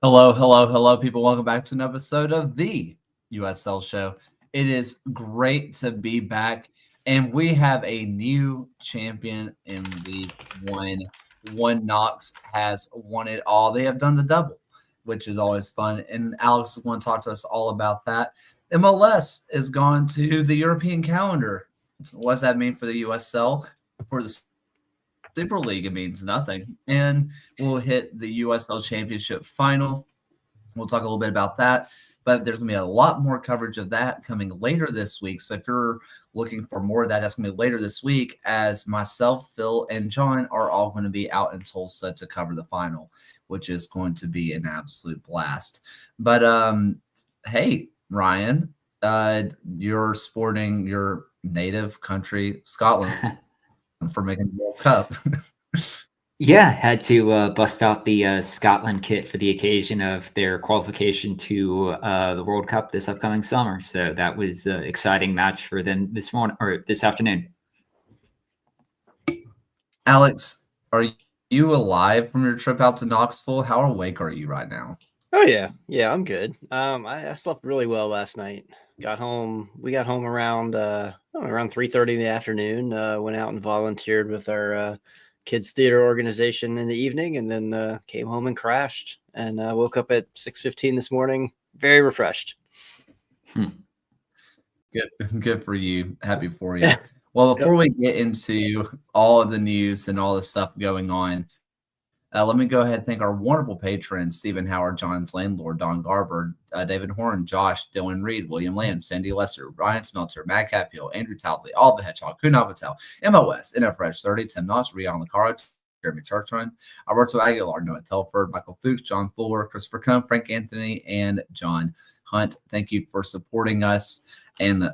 Hello, hello, hello, people. Welcome back to an episode of the USL Show. It is great to be back, and we have a new champion in League One. One Knox has won it all. They have done the double, which is always fun. And Alex is going to talk to us all about that. MLS is gone to the European calendar. What does that mean for the USL? For the Super League, it means nothing. And we'll hit the USL Championship final. We'll talk a little bit about that, but there's going to be a lot more coverage of that coming later this week. So if you're looking for more of that, that's going to be later this week, as myself, Phil, and John are all going to be out in Tulsa to cover the final, which is going to be an absolute blast. But hey, Ryan, you're sporting your native country, Scotland, for making the World Cup. Yeah, had to bust out the Scotland kit for the occasion of their qualification to the World Cup this upcoming summer. So that was an exciting match for them this morning or this afternoon. Alex, are you alive from your trip out to Knoxville? How awake are you right now? Oh yeah, I'm good. I slept really well last night. We got home around 3:30 in the afternoon. Went out and volunteered with our kids theater organization in the evening, and then came home and crashed. And woke up at 6:15 this morning, very refreshed. Good for you. Happy for you. Well, before we get into all of the news and all the stuff going on, let me go ahead and thank our wonderful patrons: Stephen Howard, John's landlord, Don Garber, David Horn, Josh, Dylan Reed, William Land, Sandy Lesser, Ryan Smelter, Matt Capio, Andrew Towsley, All the Hedgehog, Kunal Patel, MOS, NF Fresh 30, Tim Noss, Rion Lacaro, Jeremy Churchron, Alberto Aguilar, Noah Telford, Michael Fuchs, John Fuller, Christopher Kuhn, Frank Anthony, and John Hunt. Thank you for supporting us and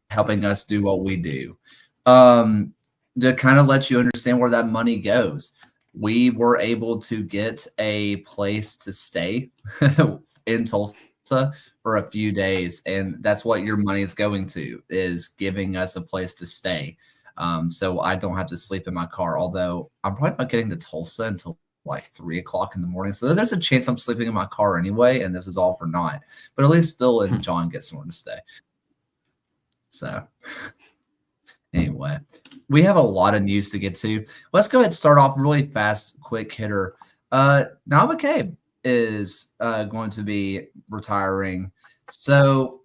helping us do what we do. To kind of let you understand where that money goes, we were able to get a place to stay in Tulsa for a few days, and that's what your money is going to, is giving us a place to stay. So I don't have to sleep in my car, although I'm probably not getting to Tulsa until like 3 o'clock in the morning. So there's a chance I'm sleeping in my car anyway, and this is all for naught. But at least Phil and John get somewhere to stay. So anyway, we have a lot of news to get to. Let's go ahead and start off really fast, quick hitter. Now McCabe is going to be retiring. So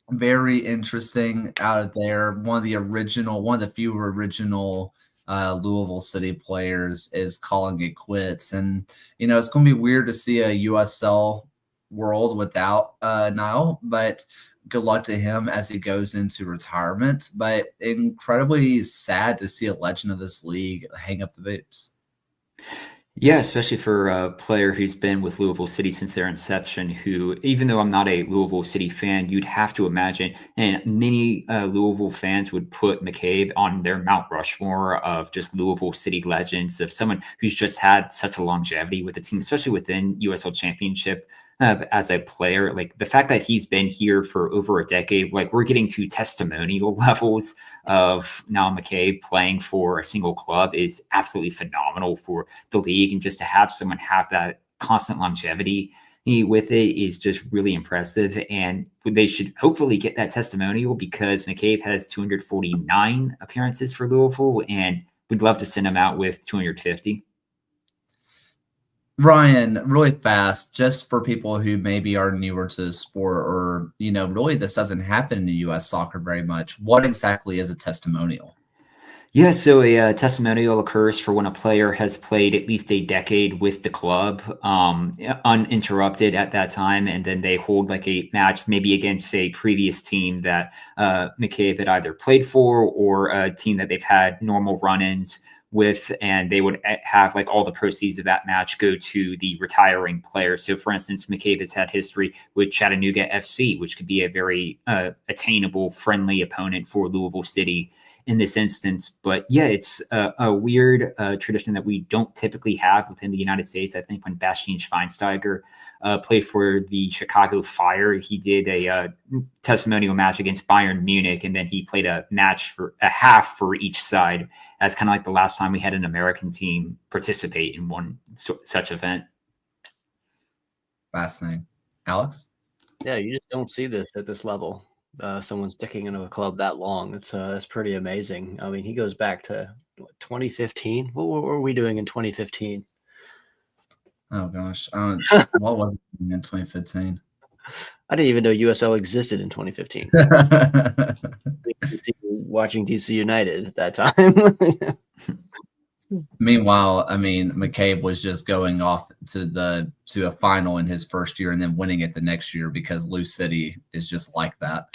very interesting out of there. One of the few original Louisville City players is calling it quits. And, it's going to be weird to see a USL world without Niall, but good luck to him as he goes into retirement. But incredibly sad to see a legend of this league hang up the boots. Yeah, especially for a player who's been with Louisville City since their inception, who, even though I'm not a Louisville City fan, you'd have to imagine, and many Louisville fans would put McCabe on their Mount Rushmore of just Louisville City legends, of someone who's just had such a longevity with the team, especially within USL Championship. As a player, like the fact that he's been here for over a decade, like we're getting to testimonial levels of now McCabe playing for a single club is absolutely phenomenal for the league. And just to have someone have that constant longevity with it is just really impressive. And they should hopefully get that testimonial, because McCabe has 249 appearances for Louisville, and we'd love to send him out with 250. Ryan, really fast, just for people who maybe are newer to the sport, or, really this doesn't happen in the U.S. soccer very much. What exactly is a testimonial? Yeah, so a testimonial occurs for when a player has played at least a decade with the club, uninterrupted at that time, and then they hold like a match, maybe against a previous team that McCabe had either played for, or a team that they've had normal run-ins with, and they would have like all the proceeds of that match go to the retiring player. So, for instance, McCabe has had history with Chattanooga FC, which could be a very attainable, friendly opponent for Louisville City in this instance. But yeah, it's a weird tradition that we don't typically have within the United States. I think when Bastian Schweinsteiger played for the Chicago Fire, he did a testimonial match against Bayern Munich, and then he played a match for a half for each side. That's kind of like the last time we had an American team participate in one such event. Fascinating. Alex? Yeah, you just don't see this at this level. Someone sticking into a club that long. It's pretty amazing. I mean, he goes back to 2015. What were we doing in 2015? Oh gosh. What was it in 2015? I didn't even know USL existed in 2015. Watching DC United at that time. Meanwhile, I mean, McCabe was just going off to a final in his first year and then winning it the next year because Lou City is just like that.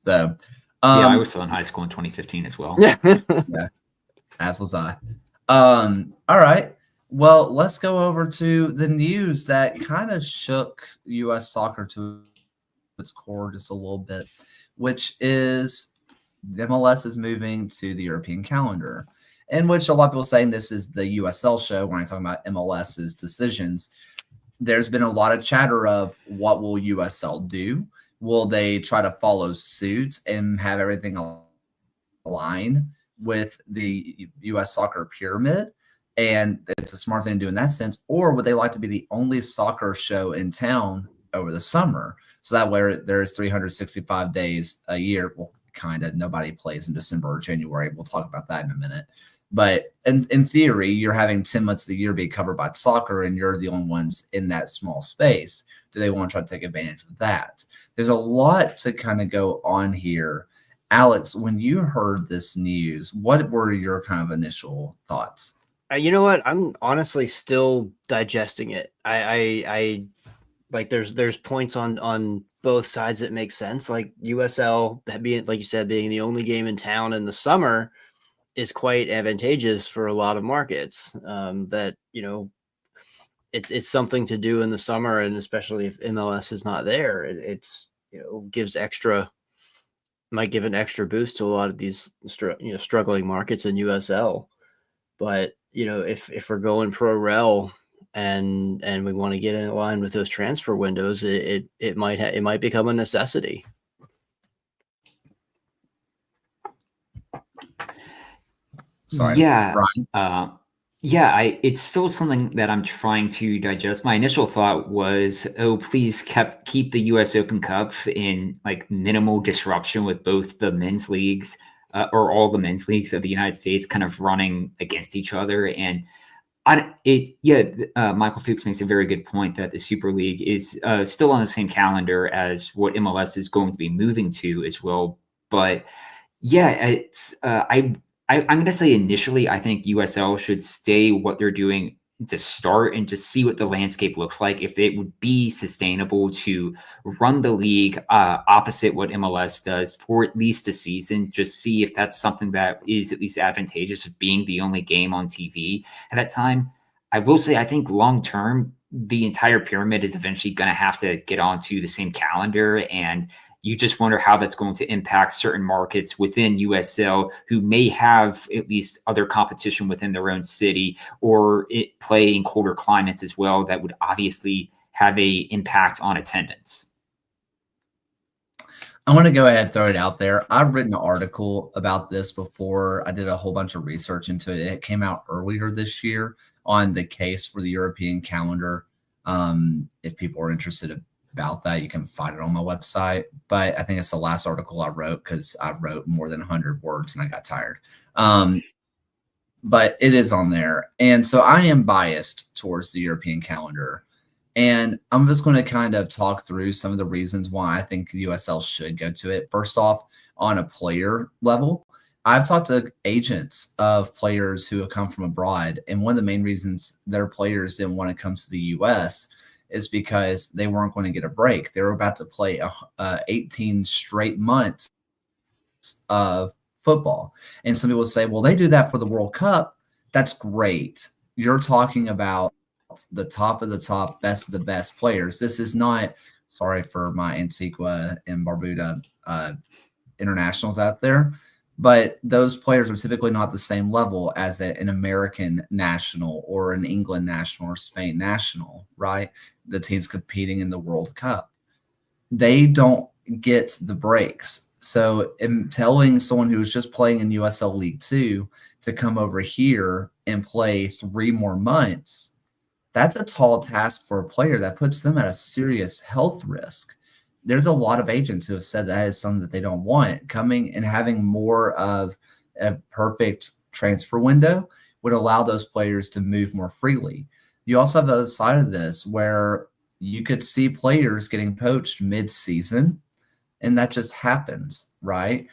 So, yeah, I was still in high school in 2015 as well. Yeah, as was I. All right. Well, let's go over to the news that kind of shook U.S. soccer to its core just a little bit, which is the MLS is moving to the European calendar, in which a lot of people are saying this is the USL show when I'm talking about MLS's decisions. There's been a lot of chatter of what will USL do? Will they try to follow suit and have everything align with the U.S. soccer pyramid? And it's a smart thing to do in that sense. Or would they like to be the only soccer show in town over the summer? So that way there's 365 days a year. Well, kind of. Nobody plays in December or January. We'll talk about that in a minute. But in theory, you're having 10 months of the year be covered by soccer, and you're the only ones in that small space. Do they want to try to take advantage of that? There's a lot to kind of go on here. Alex, when you heard this news, what were your kind of initial thoughts? You know what? I'm honestly still digesting it. I like there's points on both sides that make sense. Like USL, that being, like you said, being the only game in town in the summer is quite advantageous for a lot of markets. That, you know, it's something to do in the summer, and especially if MLS is not there, it's, you know, might give an extra boost to a lot of these struggling markets in USL. But, you know, if we're going pro rel and we want to get in line with those transfer windows, it might become a necessity. Sorry, Yeah. Brian. It's still something that I'm trying to digest. My initial thought was, oh, please keep the U.S. Open Cup in like minimal disruption with both the men's leagues or all the men's leagues of the United States kind of running against each other. And Michael Fuchs makes a very good point that the Super League is still on the same calendar as what MLS is going to be moving to as well. But yeah, it's I'm going to say initially, I think USL should stay what they're doing to start and just see what the landscape looks like. If it would be sustainable to run the league opposite what MLS does for at least a season, just see if that's something that is at least advantageous of being the only game on TV at that time. I will say, I think long term, the entire pyramid is eventually going to have to get onto the same calendar, and you just wonder how that's going to impact certain markets within USL who may have at least other competition within their own city, or it play in colder climates as well that would obviously have a impact on attendance. I want to go ahead and throw it out there. I've written an article about this before. I did a whole bunch of research into it. It came out earlier this year on the case for the European calendar. If people are interested about that, you can find it on my website. But I think it's the last article I wrote because I wrote more than 100 words and I got tired. But it is on there. And so I am biased towards the European calendar. And I'm just going to kind of talk through some of the reasons why I think the USL should go to it. First off, on a player level, I've talked to agents of players who have come from abroad. And one of the main reasons their players didn't want to come to the U.S. is because they weren't going to get a break. They were about to play 18 straight months of football. And some people say, well, they do that for the World Cup. That's great. You're talking about the top of the top, best of the best players. This is not, sorry for my Antigua and Barbuda internationals out there, but those players are typically not the same level as an American national or an England national or Spain national, right? The teams competing in the World Cup. They don't get the breaks. So in telling someone who's just playing in USL League 2 to come over here and play 3 more months, That's a tall task for a player that puts them at a serious health risk. There's a lot of agents who have said that is something that they don't want. Coming and having more of a perfect transfer window would allow those players to move more freely. You also have the other side of this where you could see players getting poached mid-season, and that just happens, right?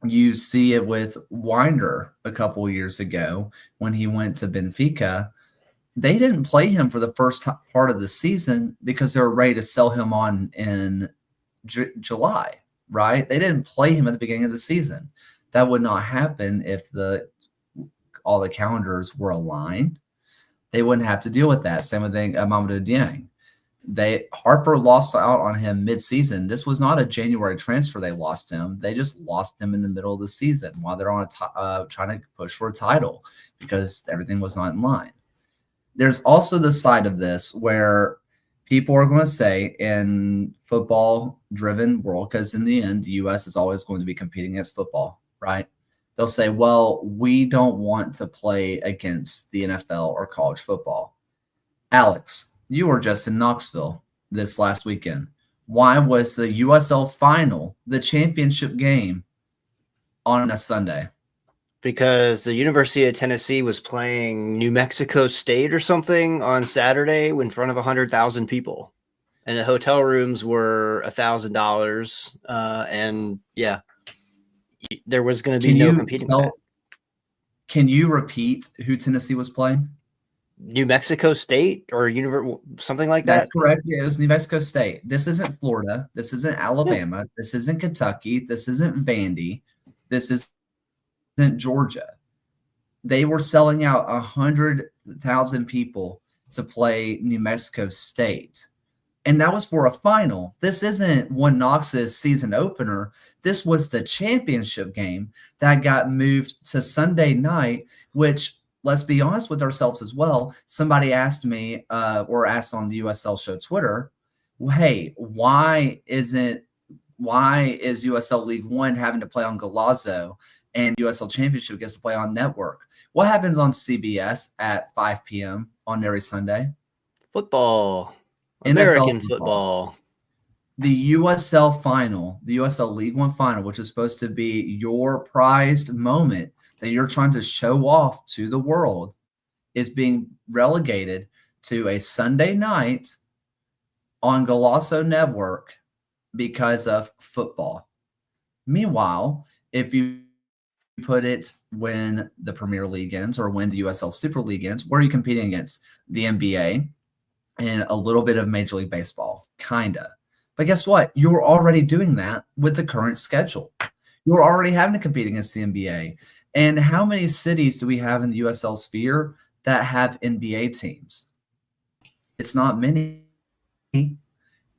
You see it with Winder a couple years ago when he went to Benfica. They didn't play him for the first part of the season because they were ready to sell him on in July, right? They didn't play him at the beginning of the season. That would not happen if all the calendars were aligned. They wouldn't have to deal with that. Same with Mamadou Dieng. Harper lost out on him mid-season. This was not a January transfer. They lost him. They just lost him in the middle of the season while they're on trying to push for a title because everything was not in line. There's also the side of this where people are going to say in football-driven world, because in the end, the U.S. is always going to be competing against football, right? They'll say, well, we don't want to play against the NFL or college football. Alex, you were just in Knoxville this last weekend. Why was the USL final, the championship game, on a Sunday? Because the University of Tennessee was playing New Mexico State or something on Saturday in front of 100,000 people. And the hotel rooms were $1,000. And yeah, there was going to be no competing with that. Can you repeat who Tennessee was playing? New Mexico State or something like that? That's correct. Yeah, it was New Mexico State. This isn't Florida. This isn't Alabama. Yeah. This isn't Kentucky. This isn't Vandy. This isn't Georgia. They were selling out 100,000 people to play New Mexico State. And that was for a final. This isn't one Knox's season opener. This was the championship game that got moved to Sunday night, which, let's be honest with ourselves as well. Somebody asked me or asked on the USL Show Twitter, hey, why is USL League One having to play on Golazo and USL Championship gets to play on network? What happens on CBS at 5 p.m. on every Sunday? Football. American football. The USL final, the USL League One final, which is supposed to be your prized moment that you're trying to show off to the world, is being relegated to a Sunday night on Golazo Network because of football. Meanwhile, if you put it when the Premier League ends or when the USL Super League ends, where are you competing against? The NBA and a little bit of Major League Baseball, kinda. But guess what? You're already doing that with the current schedule. You're already having to compete against the NBA. And how many cities do we have in the USL sphere that have NBA teams? It's not many.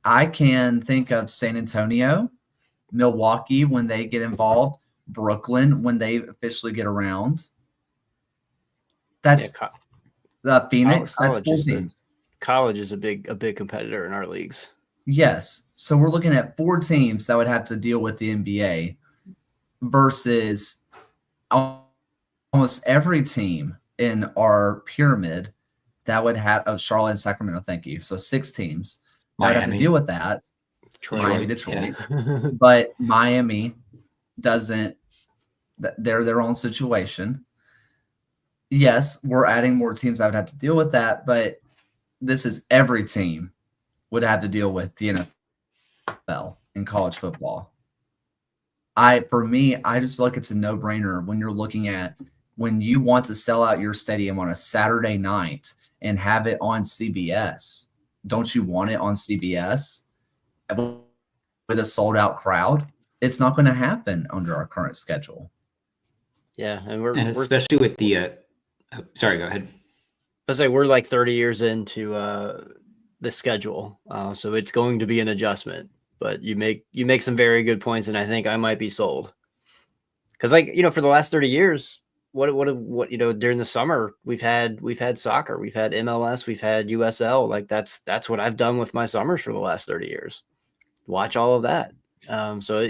I can think of San Antonio, Milwaukee when they get involved, Brooklyn when they officially get around. That's the Phoenix. That's 4 teams. College is a big competitor in our leagues. Yes. So we're looking at 4 teams that would have to deal with the NBA versus almost every team in our pyramid that would have Charlotte and Sacramento. Thank you. So 6 teams that would have to deal with that. Detroit. Yeah. But Miami doesn't. They're their own situation. Yes, we're adding more teams that would have to deal with that, but this is every team would have to deal with the NFL in college football. For me, I just feel like it's a no-brainer when you're looking at when you want to sell out your stadium on a Saturday night and have it on CBS. Don't you want it on CBS with a sold-out crowd? It's not going to happen under our current schedule. Yeah, and especially with the sorry, go ahead. I say we're like 30 years into the schedule, so it's going to be an adjustment. But you make some very good points, and I think I might be sold. Because for the last 30 years, what during the summer we've had soccer, we've had MLS, we've had USL. Like that's what I've done with my summers for the last 30 years. Watch all of that. So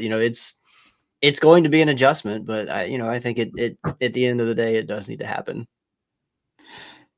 it's going to be an adjustment, but I think it at the end of the day it does need to happen.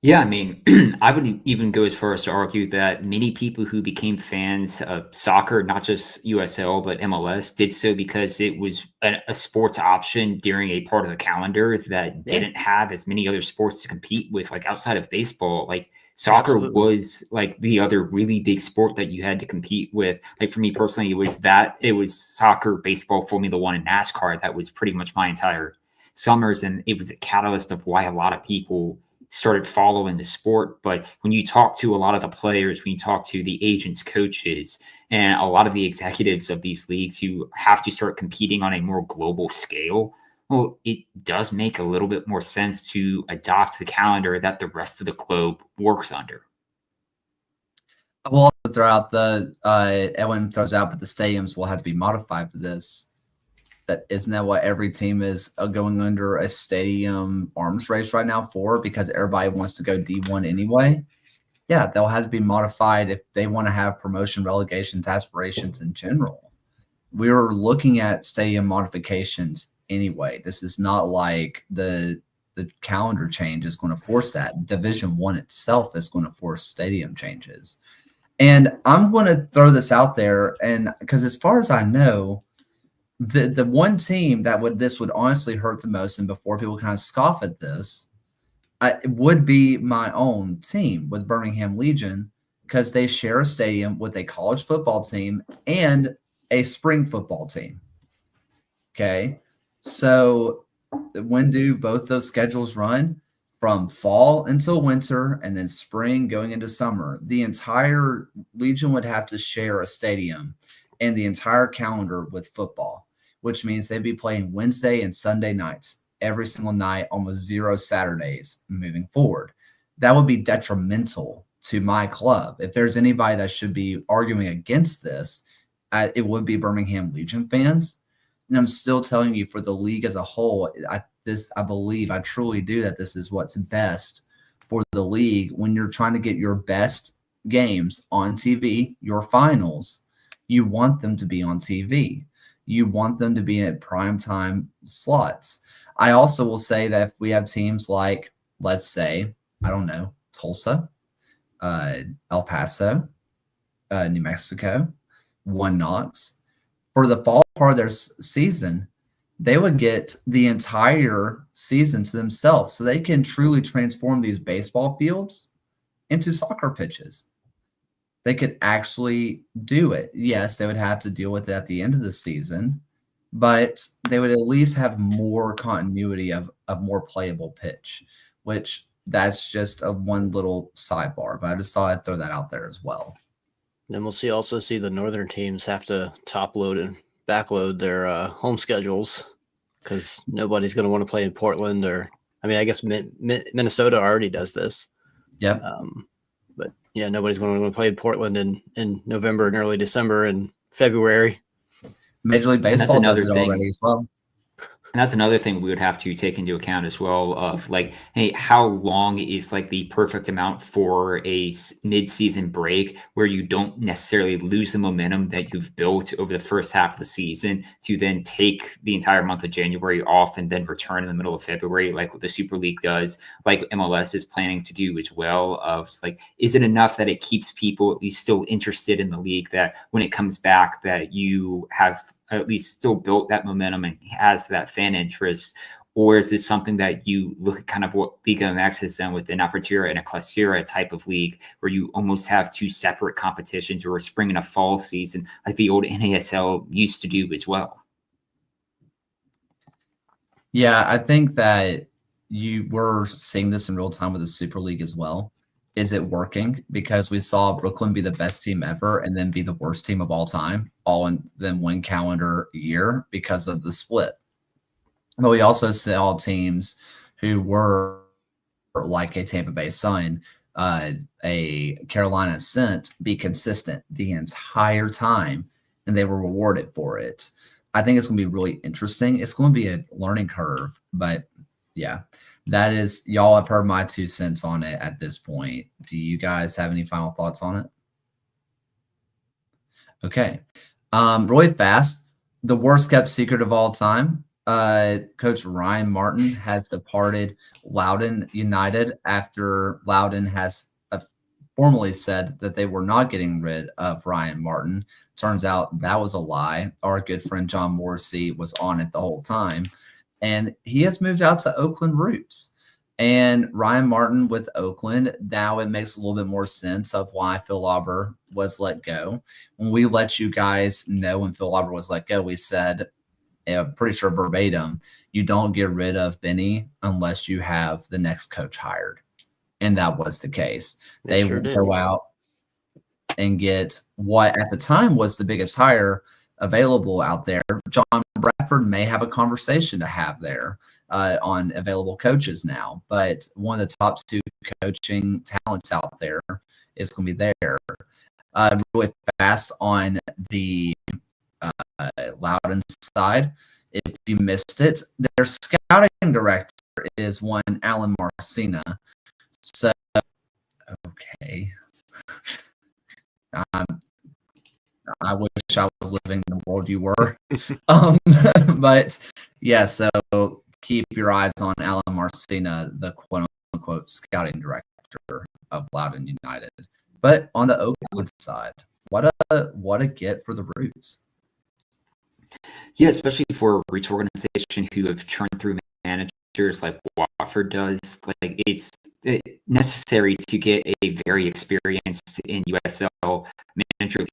Yeah, I mean, I would even go as far as to argue that many people who became fans of soccer, not just USL, but MLS, did so because it was a sports option during a part of the calendar that Yeah, didn't have as many other sports to compete with, like outside of baseball. Like soccer absolutely. was like the other really big sport that you had to compete with. Like for me personally, it was soccer, baseball, Formula One, and NASCAR. That was pretty much my entire summers, and it was a catalyst of why a lot of people started following the sport. But when you talk to a lot of the players, when you talk to the agents, coaches, and a lot of the executives of these leagues who have to start competing on a more global scale, well, it does make a little bit more sense to adopt the calendar that the rest of the globe works under. We'll also throw out Edwin throws out, but the stadiums will have to be modified for this. That isn't that what every team is going under a stadium arms race right now for, because everybody wants to go D1 anyway. Yeah, they'll have to be modified if they want to have promotion, relegations, aspirations in general. We were looking at stadium modifications anyway. This is not like the calendar change is going to force that. Division One itself is going to force stadium changes. And I'm going to throw this out there, and because as far as I know, the one team that would honestly hurt the most, and before people kind of scoff at this, it would be my own team with Birmingham Legion, because they share a stadium with a college football team and a spring football team. Okay, so when do both those schedules run? From fall until winter, and then spring going into summer. The entire Legion would have to share a stadium and the entire calendar with football, which means they'd be playing Wednesday and Sunday nights every single night, almost 0 Saturdays moving forward. That would be detrimental to my club. If there's anybody that should be arguing against this, it would be Birmingham Legion fans. And I'm still telling you, for the league as a whole, I believe, I truly do, that this is what's best for the league. When you're trying to get your best games on TV, your finals, you want them to be on TV. You want them to be at primetime slots. I also will say that if we have teams like, let's say, I don't know, Tulsa, El Paso, New Mexico, One Knox, for the fall part of their season, they would get the entire season to themselves, so they can truly transform these baseball fields into soccer pitches. They could actually do it. Yes, they would have to deal with it at the end of the season, but they would at least have more continuity of more playable pitch, which that's just a one little sidebar, but I just thought I'd throw that out there as well. Then we'll also see the northern teams have to top load and backload their home schedules, because nobody's going to want to play in Portland, or I guess Minnesota already does this. Yep. But yeah, nobody's going to want to play in Portland in November and early December and February. Major League Baseball does it already as well. And that's another thing we would have to take into account as well, of like, hey, how long is like the perfect amount for a mid-season break where you don't necessarily lose the momentum that you've built over the first half of the season to then take the entire month of January off and then return in the middle of February, like what the Super League does, like MLS is planning to do as well. Of like, is it enough that it keeps people at least still interested in the league, that when it comes back that you have at least still built that momentum and has that fan interest? Or is this something that you look at kind of what Liga MX has done with an Apertura and a Clausura type of league, where you almost have two separate competitions, or a spring and a fall season, like the old NASL used to do as well? Yeah, I think that you were seeing this in real time with the Super League as well. Is it working? Because we saw Brooklyn be the best team ever and then be the worst team of all time, all in then one calendar year because of the split. But we also saw teams who were like a Tampa Bay Sun, a Carolina Ascent, be consistent the entire time, and they were rewarded for it. I think it's going to be really interesting. It's going to be a learning curve, but yeah. That is, y'all have heard my 2 cents on it at this point. Do you guys have any final thoughts on it? Okay. Really fast. The worst kept secret of all time. Coach Ryan Martin has departed Loudoun United after Loudoun has formally said that they were not getting rid of Ryan Martin. Turns out that was a lie. Our good friend John Morrissey was on it the whole time. And he has moved out to Oakland Roots. And Ryan Martin with Oakland, now it makes a little bit more sense of why Phil Lauber was let go. When we let you guys know when Phil Lauber was let go, we said, I'm pretty sure verbatim, you don't get rid of Benny unless you have the next coach hired. And that was the case. They sure would did. go out and get what at the time was the biggest hire available out there. John Bradford may have a conversation to have there on available coaches now, but one of the top 2 coaching talents out there is going to be there. Really fast on the Loudoun side, if you missed it, their scouting director is one Alan Marcina. So, okay. I wish I was living in the world you were. But yeah, so keep your eyes on Alan Marcina, the quote-unquote scouting director of Loudoun United. But on the Oakland side, what a get for the Roots. Yeah, especially for a Roots organization who have churned through managers like Watford does. Like it's necessary to get a very experienced in USL manager.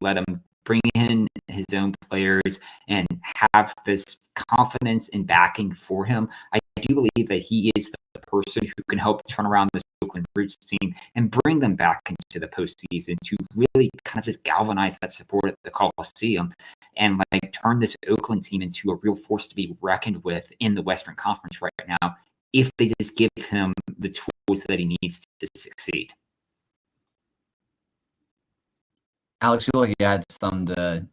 Let him bring in his own players and have this confidence and backing for him. I do believe that he is the person who can help turn around this Oakland Roots team and bring them back into the postseason to really kind of just galvanize that support at the Coliseum and like turn this Oakland team into a real force to be reckoned with in the Western Conference right now if they just give him the tools that he needs to succeed. Alex, you look like you had something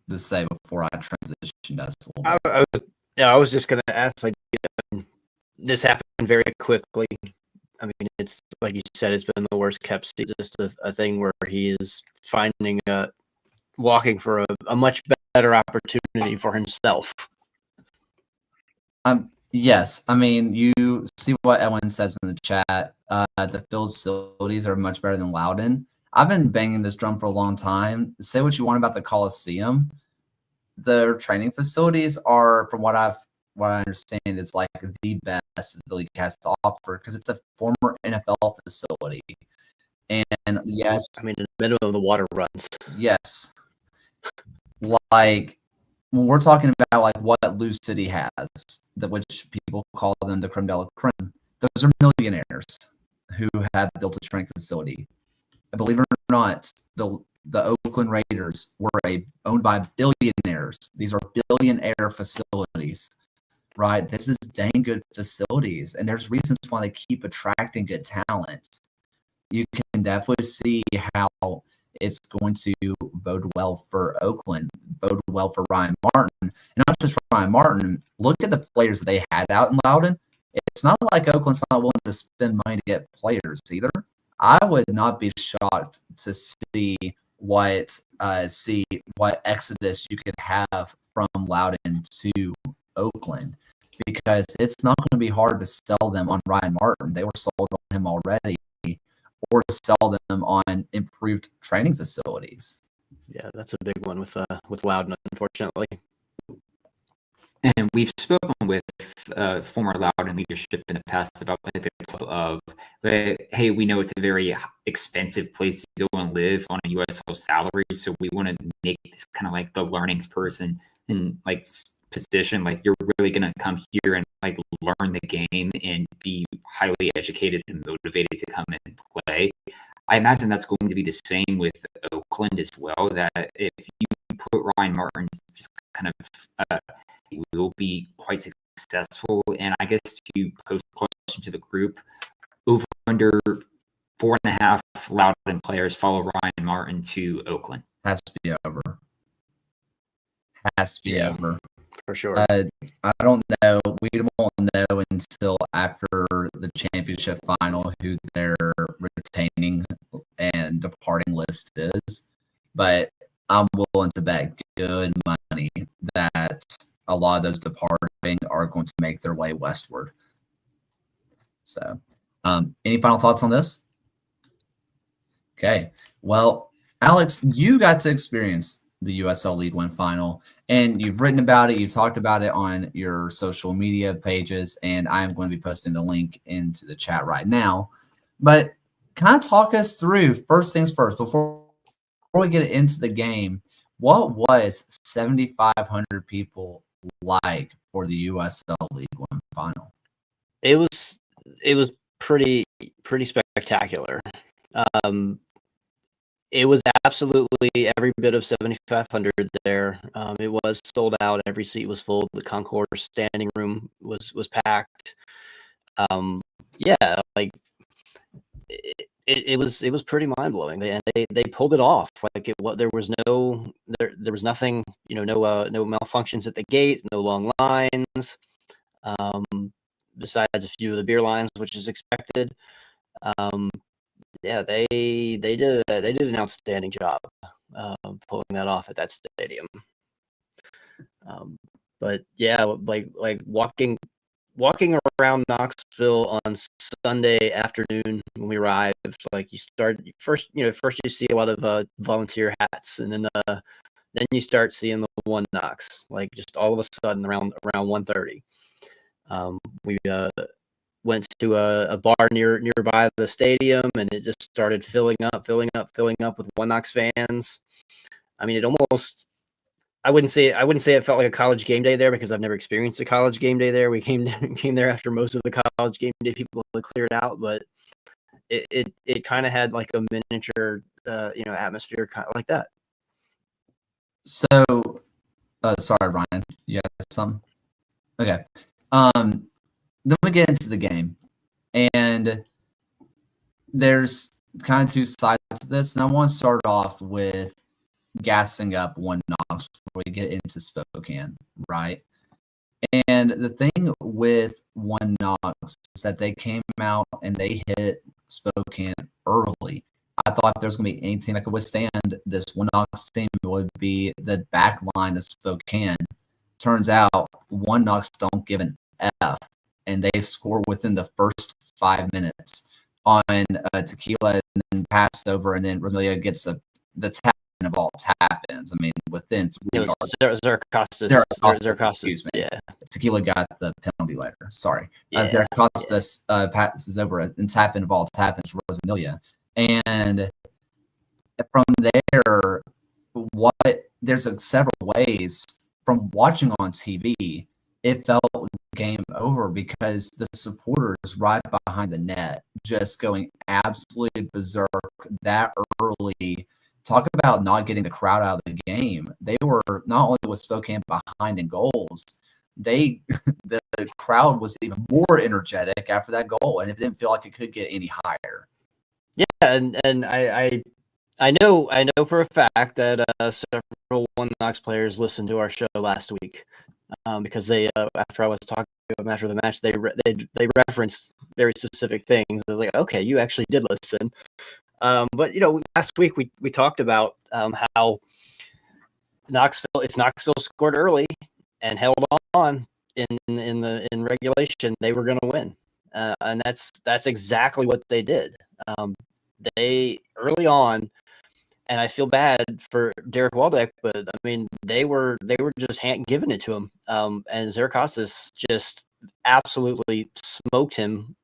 to say before I transitioned us a little bit. I was just going to ask, like, this happened very quickly. I mean, it's like you said, it's been the worst kept secret. Just a thing where he is finding walking for a much better opportunity for himself. Yes, I mean, you see what Edwin says in the chat. The field facilities are much better than Loudoun. I've been banging this drum for a long time. Say what you want about the Coliseum. Their training facilities are, from what I understand, it's like the best the league has to offer because it's a former NFL facility. And yes, I mean, in the middle of the water runs. Yes, like when we're talking about like what Lou City has, which people call them the creme de la creme, those are millionaires who have built a training facility. Believe it or not, the Oakland Raiders were owned by billionaires. These are billionaire facilities, right? This is dang good facilities, and there's reasons why they keep attracting good talent. You can definitely see how it's going to bode well for Oakland, bode well for Ryan Martin. And not just Ryan Martin, look at the players that they had out in Loudoun. It's not like Oakland's not willing to spend money to get players either. I would not be shocked to see what exodus you could have from Loudoun to Oakland, because it's not going to be hard to sell them on Ryan Martin. They were sold on him already, or sell them on improved training facilities. Yeah, that's a big one with Loudoun, unfortunately. And we've spoken with former Loudoun leadership in the past about like the club of, hey, we know it's a very expensive place to go and live on a USL salary, so we want to make this kind of like the learnings person in like position. Like you're really going to come here and like learn the game and be highly educated and motivated to come and play. I imagine that's going to be the same with Oakland as well. That if you put Ryan Martin just kind of will be quite successful. And I guess to pose a question to the group, over under 4.5 Loudoun players follow Ryan Martin to Oakland. Has to be over. Has to be over. For sure. I don't know. We won't know until after the championship final who their retaining and departing list is. But I'm willing to bet good money that a a lot of those departing are going to make their way westward. So, any final thoughts on this? Okay. Well, Alex, you got to experience the USL League One final, and you've written about it. You talked about it on your social media pages, and I am going to be posting the link into the chat right now. But kind of talk us through, first things first, before we get into the game, what was 7,500 people like for the USL League One final? It was pretty spectacular. It was absolutely every bit of 7,500 there. It was sold out. Every seat was full. The concourse standing room was packed. Yeah, like it was pretty mind blowing. They pulled it off. Like there was nothing. No malfunctions at the gate. No long lines. Besides a few of the beer lines, which is expected. Yeah, they did an outstanding job pulling that off at that stadium. But yeah, like walking around Knoxville on Sunday afternoon when we arrived, like you see a lot of volunteer hats, and then you start seeing the One Knox, like just all of a sudden around 1:30. We went to a bar nearby the stadium, and it just started filling up with One Knox fans. I mean, I wouldn't say it felt like a college game day there, because I've never experienced a college game day there. We came there after most of the college game day people had cleared out, but it kind of had like a miniature atmosphere kind of like that. So, sorry, Ryan, you had some? Okay. Then we get into the game, and there's kind of two sides to this, and I want to start off with gassing up One Knox before we get into Spokane, right? And the thing with One Knox is that they came out and they hit Spokane early. I thought if there's going to be any team that could withstand this One Knox team, it would be the back line of Spokane. Turns out One Knox don't give an F, and they score within the first 5 minutes on Tequila, and then pass over, and then Rosamilia gets the tap of all tap-ins. I mean, within 3 yards. Zerkostas, excuse me. Yeah. Tequila got the penalty later. Sorry. Yeah. Zerkostas passes over and tap-in of all tap-ins, Rosamilia. And from there, there's several ways from watching on TV, it felt game over because the supporters right behind the net just going absolutely berserk that early. Talk about not getting the crowd out of the game. They were not only was Spokane behind in goals, the crowd was even more energetic after that goal, and it didn't feel like it could get any higher. Yeah, and I know for a fact that several One Knox players listened to our show last week. Because they, after I was talking to them after the match, they referenced very specific things. I was like, okay, you actually did listen. But last week we talked about how if Knoxville scored early and held on in regulation, they were going to win, and that's exactly what they did. They early on. And I feel bad for Derek Waldeck, but I mean they were just giving it to him, and Zerkostas just absolutely smoked him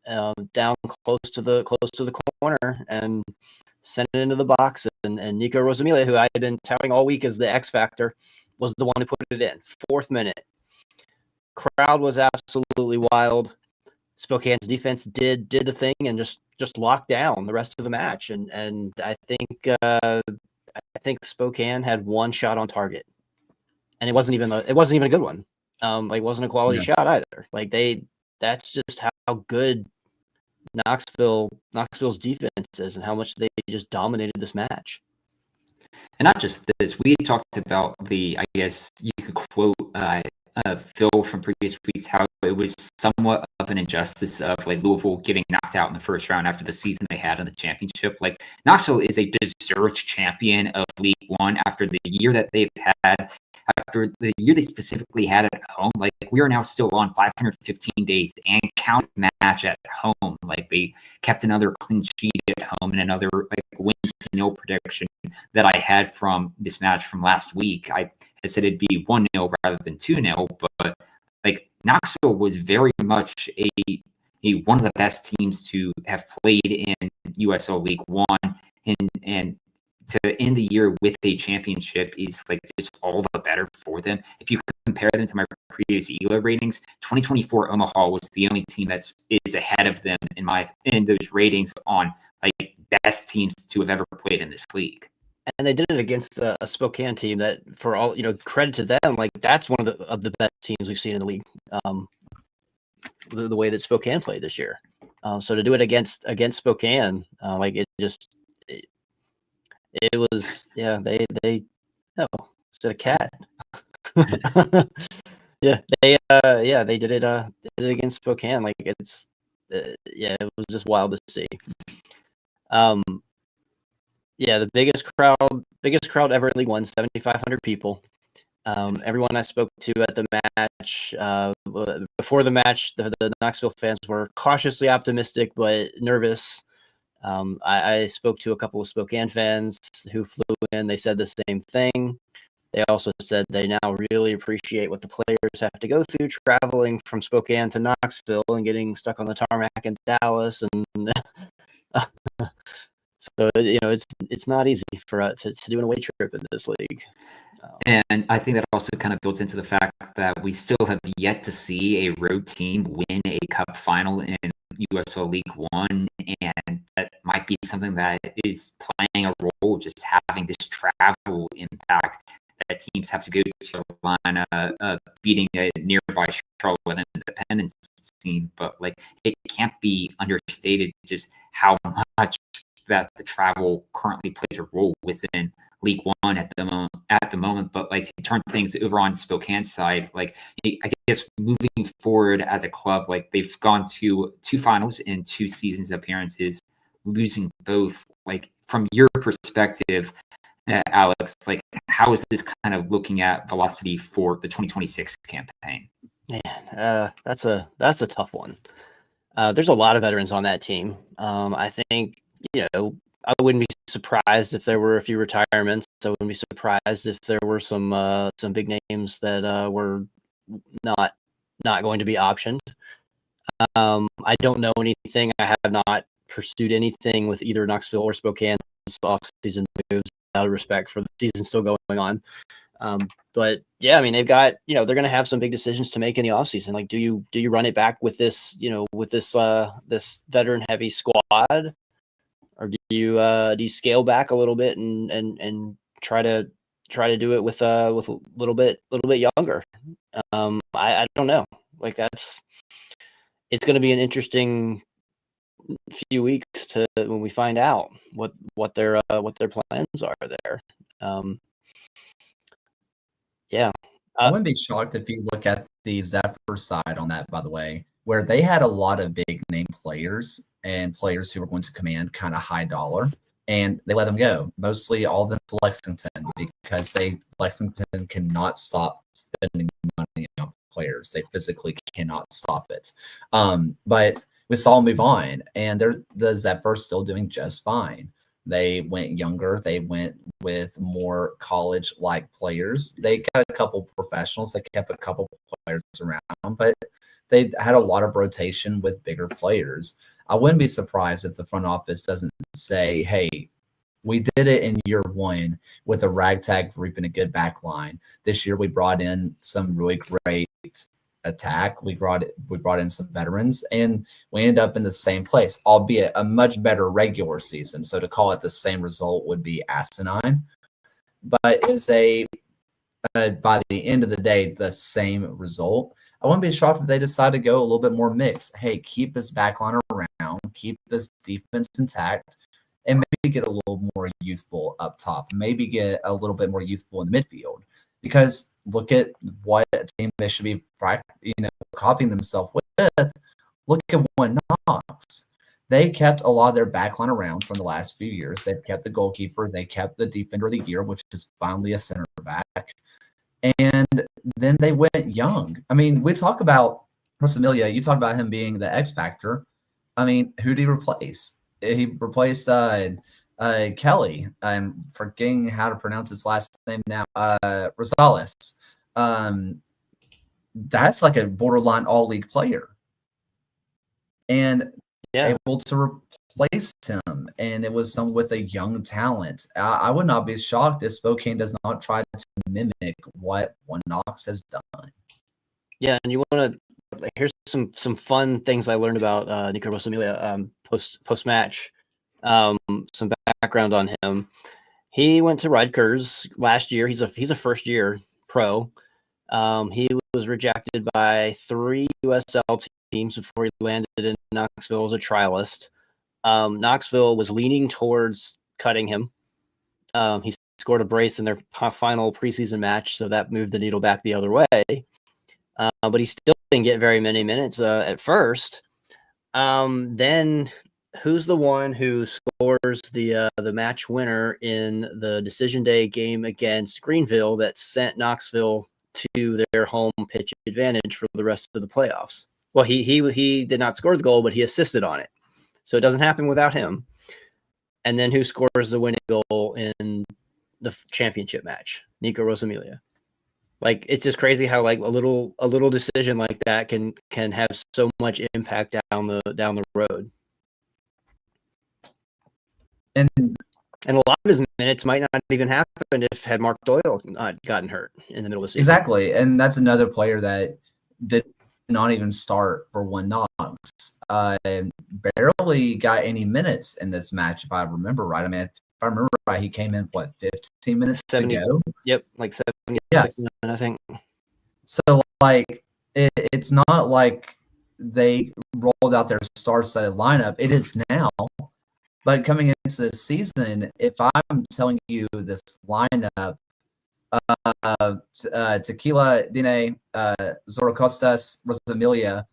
down close to the corner and sent it into the box. And Nico Rosamilia, who I had been touting all week as the X factor, was the one who put it in. 4th minute, crowd was absolutely wild. Spokane's defense did the thing and just locked down the rest of the match, and I think Spokane had one shot on target, and it wasn't even a good one. It wasn't a quality shot either. Like that's just how good Knoxville's defense is, and how much they just dominated this match. And not just this, we talked about I guess you could quote Phil from previous weeks, how it was somewhat of an injustice of like Louisville getting knocked out in the first round after the season they had in the championship. Like Knoxville is a deserved champion of League One after the year that they've had, after the year they specifically had at home. Like, we are now still on 515 days and count match at home. Like, they kept another clean sheet at home and another like win to nil prediction that I had from this match from last week. I had said it'd be 1-0 rather than 2-0, but like, Knoxville was very much a one of the best teams to have played in USL League One, and to end the year with a championship is like just all the better for them. If you compare them to my previous ELO ratings, 2024 Omaha was the only team that is ahead of them in those ratings on like best teams to have ever played in this league. And they did it against a Spokane team that, for all credit to them, like that's one of the best teams we've seen in the league. The way that Spokane played this year, so to do it against Spokane, like it was they instead of cat. They did it against Spokane. Like it was just wild to see. The biggest crowd ever in League One, 7,500 people. Everyone I spoke to at the match, before the match, the Knoxville fans were cautiously optimistic but nervous. I spoke to a couple of Spokane fans who flew in. They said the same thing. They also said they now really appreciate what the players have to go through traveling from Spokane to Knoxville and getting stuck on the tarmac in Dallas. And so, it's not easy for to do an away trip in this league. And I think that also kind of builds into the fact that we still have yet to see a road team win a cup final in USL League One, and that might be something that is playing a role, just having this travel impact that teams have to go to Carolina, beating a nearby Charlotte Independence team. But like, it can't be understated just how much that the travel currently plays a role within League One at the moment. But like, to turn things over on Spokane's side, like, I guess moving forward as a club, like, they've gone to 2 finals in 2 seasons appearances, losing both. Like, from your perspective, Alex, like, how is this kind of looking at velocity for the 2026 campaign? Man, that's a tough one. There's a lot of veterans on that team. I think, I wouldn't be surprised if there were a few retirements. I wouldn't be surprised if there were some big names that were not going to be optioned. I don't know anything. I have not pursued anything with either Knoxville or Spokane's off-season moves, out of respect for the season still going on. But yeah, I mean, they've got, they're going to have some big decisions to make in the offseason. Like, do you run it back with this, this veteran heavy squad? Or do you scale back a little bit and try to do it with a little bit younger? I don't know. Like, it's going to be an interesting few weeks to when we find out what their plans are there. I wouldn't be shocked if you look at the Zephyr side on that, by the way, where they had a lot of big name players and players who were going to command kind of high dollar, and they let them go. Mostly all of them to Lexington, because Lexington cannot stop spending money on players. They physically cannot stop it. But we saw them move on, and the Zephyrs still doing just fine. They went younger. They went with more college-like players. They got a couple professionals. They kept a couple players around, but they had a lot of rotation with bigger players. I wouldn't be surprised if the front office doesn't say, hey, we did it in year 1 with a ragtag group and a good back line. This year we brought in some really great attack. We brought in some veterans, and we ended up in the same place, albeit a much better regular season. So to call it the same result would be asinine. But it's by the end of the day, the same result. I wouldn't be shocked if they decide to go a little bit more mixed. Hey, keep this backline around, keep this defense intact, and maybe get a little more youthful up top. Maybe get a little bit more youthful in the midfield. Because look at what a team they should be copying themselves with. Look at One Knox. They kept a lot of their backline around from the last few years. They've kept the goalkeeper. They kept the defender of the year, which is finally a center back. And then they went young. I mean, we talk about Rosamilia. You talk about him being the X factor. I mean, who did he replace? He replaced Kelly. I'm forgetting how to pronounce his last name now. Rosales. That's like a borderline all-league player. And able to replace him, and it was someone with a young talent. I would not be shocked if Spokane does not try to mimic what Knox has done. Yeah, and you want to here's some fun things I learned about Nico Rosamilia post match. Some background on him. He went to Rutgers last year. He's a first year pro. He was rejected by 3 USL teams before he landed in Knoxville as a trialist. Knoxville was leaning towards cutting him. He scored a brace in their final preseason match, so that moved the needle back the other way. But he still didn't get very many minutes at first. Then who's the one who scores the match winner in the decision day game against Greenville that sent Knoxville to their home pitch advantage for the rest of the playoffs? Well, he did not score the goal, but he assisted on it. So it doesn't happen without him. And then who scores the winning goal in the championship match? Nico Rosamilia. Like, it's just crazy how like a little decision like that can have so much impact down the road. And a lot of his minutes might not even happen if had Mark Doyle not gotten hurt in the middle of the season. Exactly, and that's another player that did not even start for One Knox. Barely got any minutes in this match, if I remember right. I mean, if I remember right, he came in 15 minutes 70, to go. Yep, like 70. Yes. I think. So like it's not like they rolled out their star-studded lineup. It is now. But coming into the season, if I'm telling you this lineup, Tequila, Dine, Zorocostas, Rosamilia,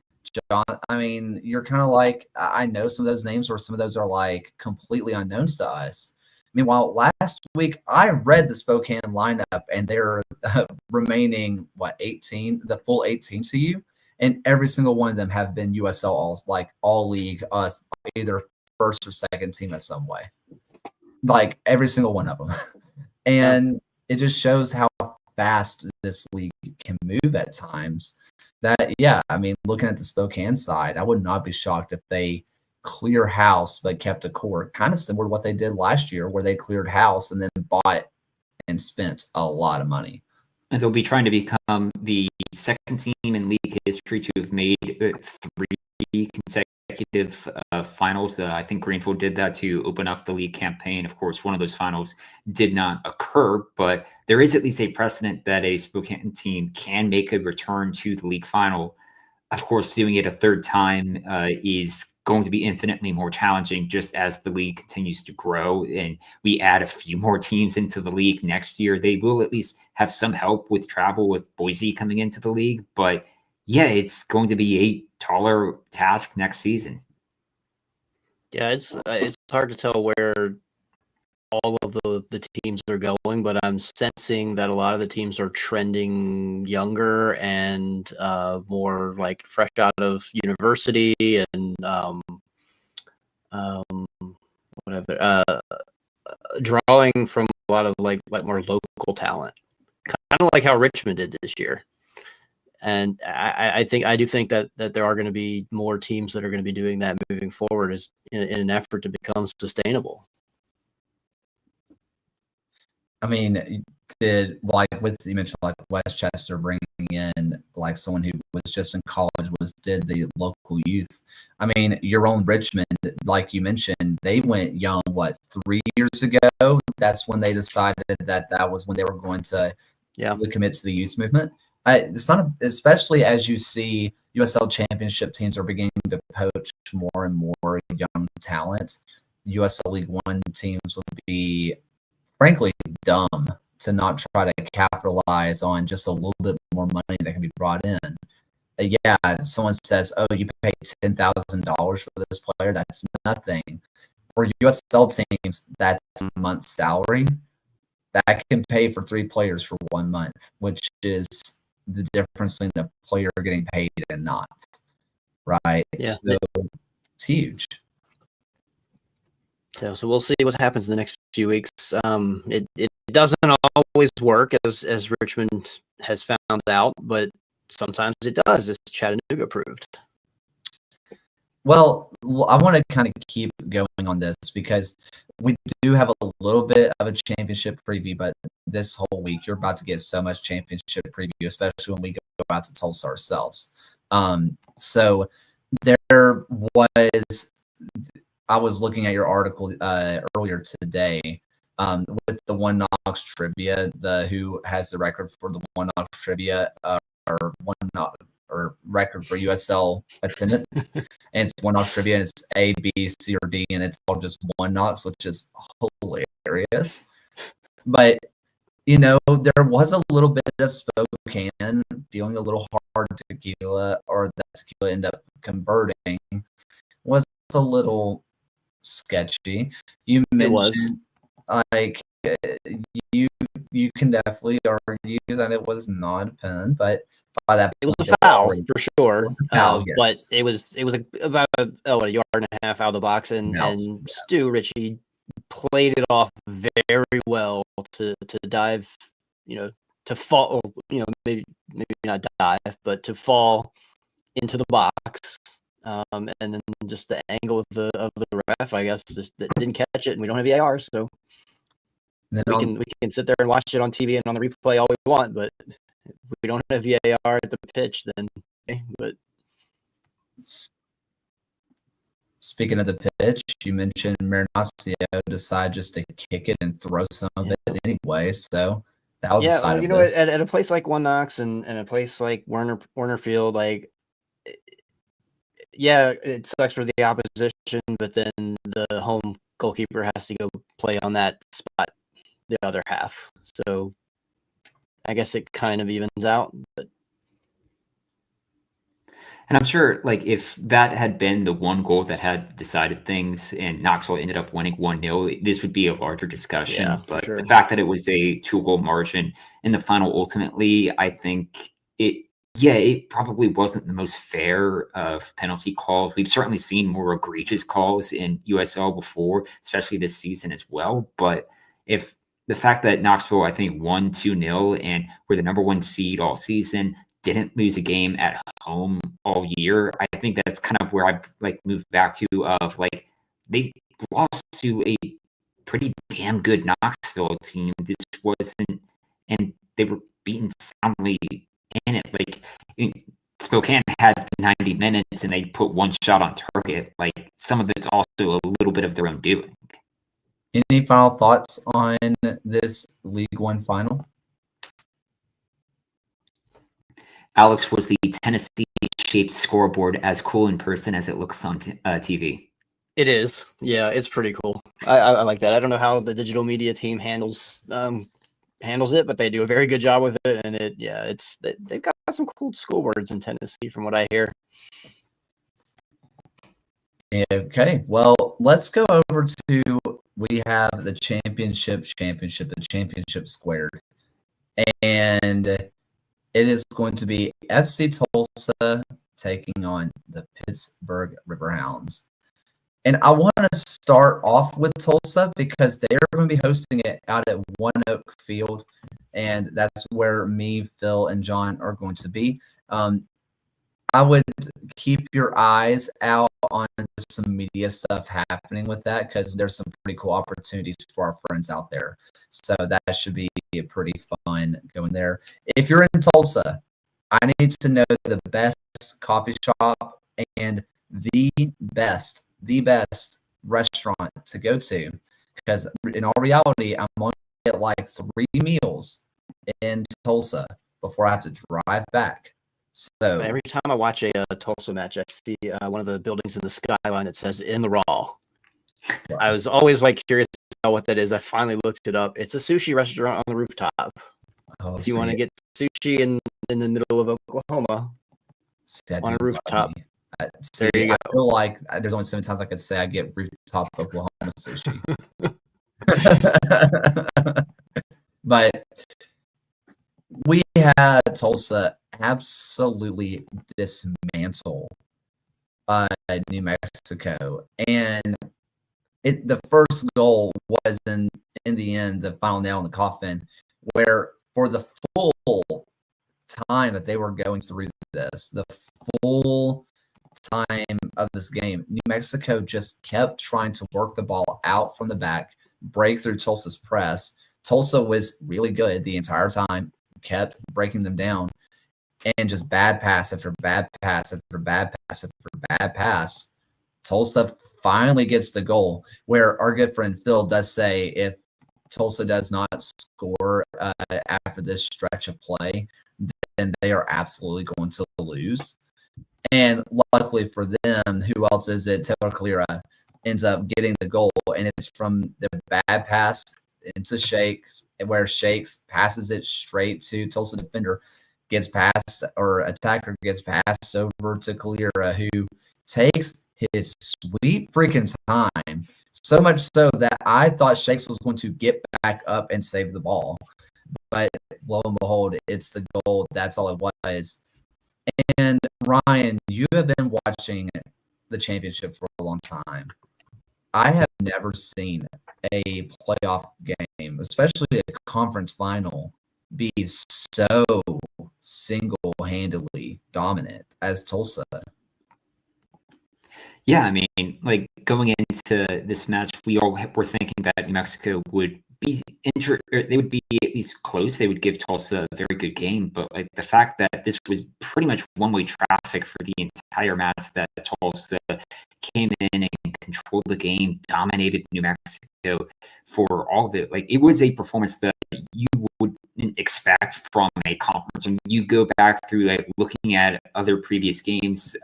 John, I mean, you're kind of like, I know some of those names, or some of those are like completely unknowns to us. Meanwhile, last week, I read the Spokane lineup, and they're remaining, 18, the full 18 to you, and every single one of them have been USL all league, either first or second team in some way, like every single one of them. And it just shows how fast this league can move at times. That, I mean, looking at the Spokane side, I would not be shocked if they clear house but kept a core, kind of similar to what they did last year, where they cleared house and then bought and spent a lot of money. And they'll be trying to become the second team in league history to have made 3 consecutive finals. I think Greenville did that to open up the league campaign. Of course, one of those finals did not occur, but there is at least a precedent that a Spokane team can make a return to the league final. Of course, doing it a third time is going to be infinitely more challenging, just as the league continues to grow and we add a few more teams into the league next year. They will at least have some help with travel with Boise coming into the league, but it's going to be a taller task next season. Yeah, it's hard to tell where all of the teams are going, but I'm sensing that a lot of the teams are trending younger and more like fresh out of university and whatever, drawing from a lot of like more local talent, kind of like how Richmond did this year. And I do think that there are going to be more teams that are going to be doing that moving forward, is in an effort to become sustainable. I mean, you mentioned like Westchester bringing in like someone who was just in college, did the local youth. I mean, your own Richmond, like you mentioned, they went young, 3 years ago? That's when they decided that was when they were going to really commit to the youth movement. It's not, especially as you see USL championship teams are beginning to poach more and more young talent. USL League One teams would be, frankly, dumb to not try to capitalize on just a little bit more money that can be brought in. Someone says, "Oh, you paid $10,000 for this player." That's nothing. For USL teams, that's a month's salary. that can pay for 3 players for 1 month, which is the difference between a player getting paid and not, right? Yeah. So it's huge. So we'll see what happens in the next few weeks. It doesn't always work, as Richmond has found out, but sometimes it does, as Chattanooga proved. Well, I want to kind of keep going on this because we do have a little bit of a championship preview, but this whole week you're about to get so much championship preview, especially when we go out to Tulsa ourselves. So there was, I was looking at your article earlier today with the One Knox trivia, who has the record for the One Knox trivia or One Knox or record for USL attendance, and it's One Knox trivia, and it's A, B, C, or D, and it's all just One Knox, which is hilarious. But there was a little bit of Spokane feeling a little hard tequila, or that tequila ended up converting, was a little sketchy. You mentioned like you can definitely argue that it was not a pen, but by that it was a foul for sure. It was a foul, yes. But it was about a yard and a half out of the box, and Stu Ritchie played it off very well to dive, to fall, maybe not dive, but to fall into the box. And then just the angle of the ref, I guess, just didn't catch it, and we don't have VAR, so we can sit there and watch it on TV and on the replay all we want, but if we don't have VAR at the pitch, then okay. But speaking of the pitch, you mentioned Marinaccio decided just to kick it and throw some of it anyway, so that was the side of this. At a place like One Knox and a place like Werner Field, like, yeah, it sucks for the opposition, but then the home goalkeeper has to go play on that spot the other half. So I guess it kind of evens out. But And I'm sure, like, if that had been the one goal that had decided things and Knoxville ended up winning 1-0, this would be a larger discussion. Yeah, but sure. The fact that it was a 2-goal margin in the final, ultimately, I think it probably wasn't the most fair of penalty calls. We've certainly seen more egregious calls in USL before, especially this season as well. But if the fact that Knoxville, I think, won 2-0 and were the number 1 seed all season, didn't lose a game at home all year, I think that's kind of where I moved back to of they lost to a pretty damn good Knoxville team. This wasn't, and they were beaten soundly in it. Spokane had 90 minutes and they put one shot on target. Some of it's also a little bit of their own doing. Any final thoughts on this League One final? Alex, was the Tennessee-shaped scoreboard as cool in person as it looks on TV? It is. Yeah, it's pretty cool. I like that. I don't know how the digital media team handles it, but they do a very good job with it. And they've got some cool scoreboards in Tennessee, from what I hear. Okay, well, let's go over to, we have the championship, the championship squared. And it is going to be FC Tulsa taking on the Pittsburgh Riverhounds. And I want to start off with Tulsa because they're going to be hosting it out at One Oak Field, and that's where me, Phil, and John are going to be. I would keep your eyes out on some media stuff happening with that because there's some pretty cool opportunities for our friends out there. So that should be pretty fun going there. If you're in Tulsa, I need to know the best coffee shop and the best restaurant to go to, because in all reality, I'm going to get like 3 meals in Tulsa before I have to drive back. So every time I watch a Tulsa match, I see one of the buildings in the skyline that says "In the Raw." I was always curious about what that is. I finally looked it up. It's a sushi restaurant on the rooftop. If you want to get sushi in the middle of Oklahoma on a rooftop. There you go. I feel like there's only 7 times I could say I get rooftop Oklahoma sushi. But we had Tulsa absolutely dismantle New Mexico, and the first goal was in the end the final nail in the coffin, where for the full time that they were going through this, the full time of this game, New Mexico just kept trying to work the ball out from the back, break through Tulsa's press. Tulsa was really good the entire time, kept breaking them down, and just bad pass after bad pass after bad pass after bad pass. Tulsa finally gets the goal, where our good friend Phil does say if Tulsa does not score after this stretch of play, then they are absolutely going to lose. And luckily for them, who else is it? Taylor Calera ends up getting the goal, and it's from the bad pass into Shakes, where Shakes passes it straight to Tulsa defender, gets passed, or attacker gets passed over to Calera, who takes his sweet freaking time. So much so that I thought Shakes was going to get back up and save the ball. But lo and behold, it's the goal. That's all it was. And Ryan, you have been watching the championship for a long time. I have never seen a playoff game, especially a conference final, be so single-handedly dominant as Tulsa. Yeah, I mean, like going into this match, we all were thinking that New Mexico would be they would be at least close. They would give Tulsa a very good game, but like the fact that this was pretty much one-way traffic for the entire match, that Tulsa came in and controlled the game, dominated New Mexico for all of it. Like it was a performance that you wouldn't expect from a conference. When you go back through like looking at other previous games,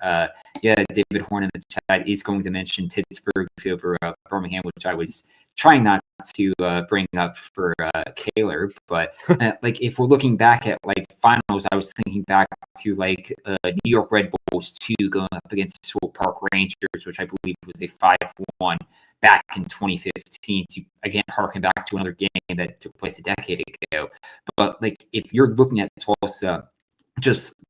David Horn in the chat is going to mention Pittsburgh's over Birmingham, which I was trying not to bring up for Kaler, but like if we're looking back at like finals, I was thinking back to like New York Red Bulls 2 going up against Sewell Park Rangers, which I believe was a 5-1 back in 2015, to again harken back to another game that took place a decade ago. But like if you're looking at Tulsa just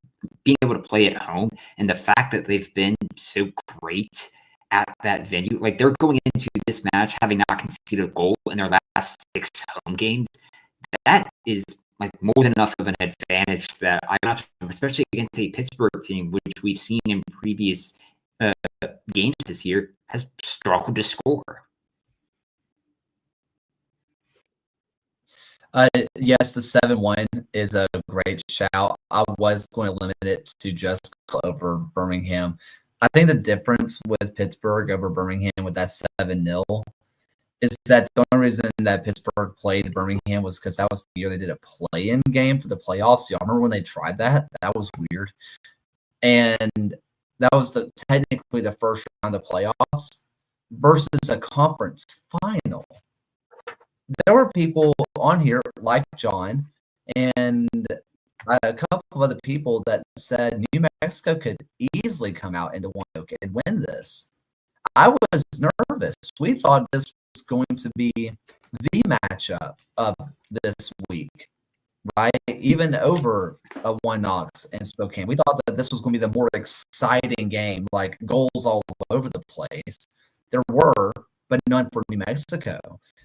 being able to play at home, and the fact that they've been so great at that venue, like they're going into this match having not conceded a goal in their last 6 home games, that is like more than enough of an advantage that I got, especially against a Pittsburgh team, which we've seen in previous games this year has struggled to score. Yes, the 7-1 is a great shout. I was going to limit it to just over Birmingham. I think the difference with Pittsburgh over Birmingham with that 7-0 is that the only reason that Pittsburgh played Birmingham was because that was the year they did a play-in game for the playoffs. Y'all remember when they tried that? That was weird. And that was technically the first round of playoffs versus a conference final. There were people on here like John and a couple of other people that said New Mexico could easily come out into Winoka and win this. I was nervous. We thought this was going to be the matchup of this week, right? Even over a One Knox and Spokane. We thought that this was going to be the more exciting game, like goals all over the place. There were, but none for New Mexico.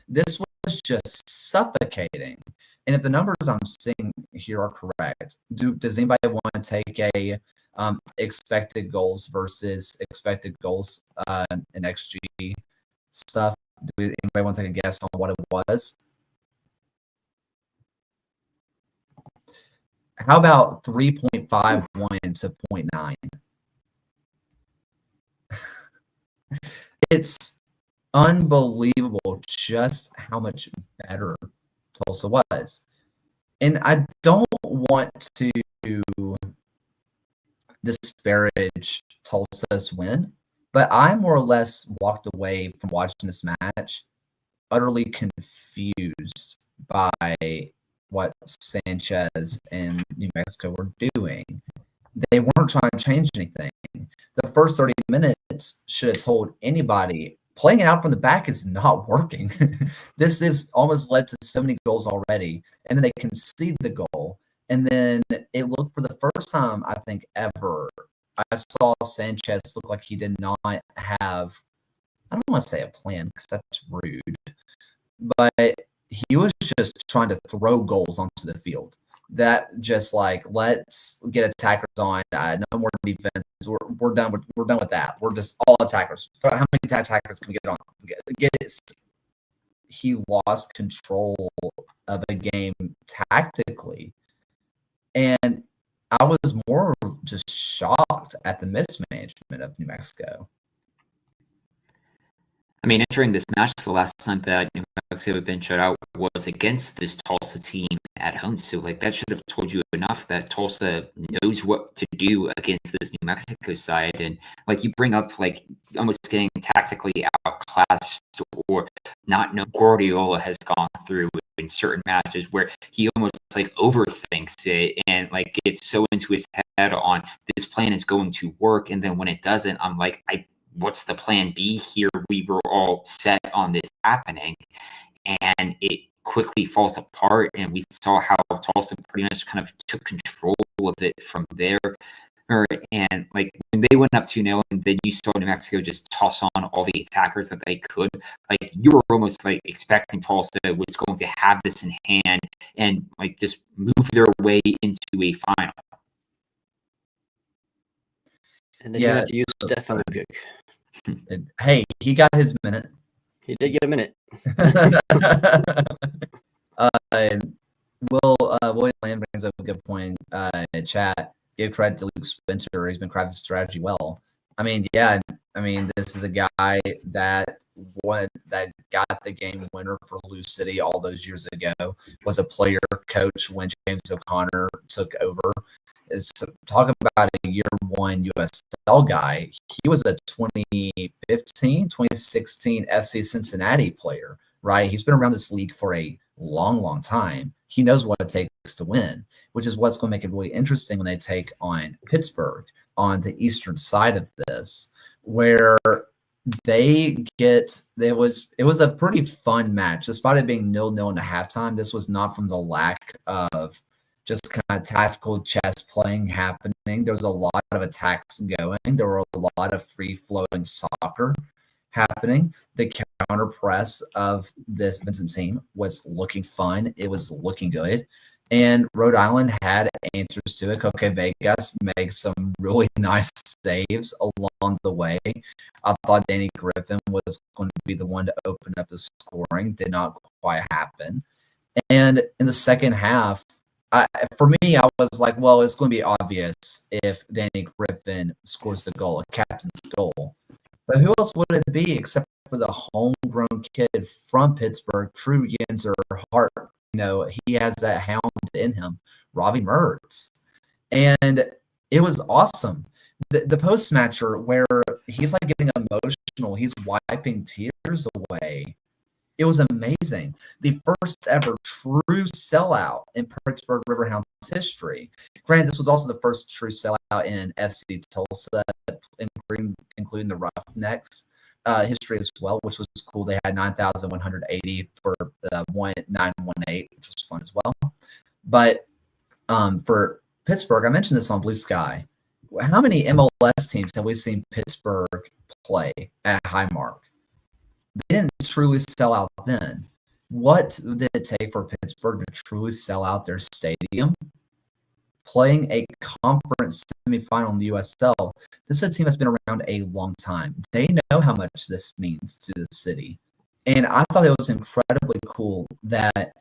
This was just suffocating. And if the numbers I'm seeing here are correct, does anybody want to take a expected goals versus expected goals in XG stuff? Anybody want to take a guess on what it was? How about 3.51 to 0.9? It's unbelievable just how much better Tulsa was. And I don't want to disparage Tulsa's win, but I more or less walked away from watching this match utterly confused by what Sanchez and New Mexico were doing. They weren't trying to change anything. The first 30 minutes should have told anybody playing it out from the back is not working. This is almost led to so many goals already. And then they concede the goal. And then it looked for the first time, I think, ever, I saw Sanchez look like he did not have, I don't want to say a plan because that's rude, but he was just trying to throw goals onto the field. That just like, let's get attackers on. No more defense. We're done with that. We're just all attackers. How many attackers can we get on? Get it. He lost control of a game tactically, and I was more just shocked at the mismanagement of New Mexico. I mean, entering this match, the last time that New Mexico had been shut out was against this Tulsa team at home. So, like, that should have told you enough that Tulsa knows what to do against this New Mexico side. And, like, you bring up, like, almost getting tactically outclassed or not know Guardiola has gone through in certain matches where he almost, like, overthinks it and, like, gets so into his head on this plan is going to work. And then when it doesn't, I'm like, what's the plan B here? We were all set on this happening, and it quickly falls apart. And we saw how Tulsa pretty much kind of took control of it from there. And like when they went up 2-0, and then you saw New Mexico just toss on all the attackers that they could, like you were almost like expecting Tulsa was going to have this in hand and like just move their way into a final. And then you had to use Stefan Lukic. Hey, he got his minute. He did get a minute. William Land brings up a good point in chat. Give credit to Luke Spencer. He's been crafting strategy well. I mean, yeah. I mean, this is a guy that got the game winner for Lou City all those years ago. Was a player coach when James O'Connor took over. Is talk about a year one USL guy. He was a 2015, 2016 FC Cincinnati player, right? He's been around this league for a long time. He knows what it takes to win, which is what's going to make it really interesting when they take on Pittsburgh on the eastern side of this, where it was a pretty fun match. Despite it being 0-0 at halftime, this was not from the lack of just kind of tactical chess playing happening. There was a lot of attacks going. There were a lot of free-flowing soccer happening. The counter press of this Vincent team was looking fun. It was looking good. And Rhode Island had answers to it. Coque Vegas made some really nice saves along the way. I thought Danny Griffin was going to be the one to open up the scoring. Did not quite happen. And in the second half, for me, I was like, well, it's going to be obvious if Danny Griffin scores the goal, a captain's goal. But who else would it be except for the homegrown kid from Pittsburgh, True Yenzer Hart? You know, he has that hound in him, Robbie Mertz. And it was awesome. The post-matcher where he's like getting emotional, he's wiping tears away. It was amazing. The first ever true sellout in Pittsburgh Riverhounds history. Granted, this was also the first true sellout in FC Tulsa, including the Roughnecks history as well, which was cool. They had 9,180 for the 1918, which was fun as well. But for Pittsburgh, I mentioned this on Blue Sky. How many MLS teams have we seen Pittsburgh play at Highmark? They didn't truly sell out then. What did it take for Pittsburgh to truly sell out their stadium? Playing a conference semifinal in the USL, this is a team that's been around a long time. They know how much this means to the city. And I thought it was incredibly cool that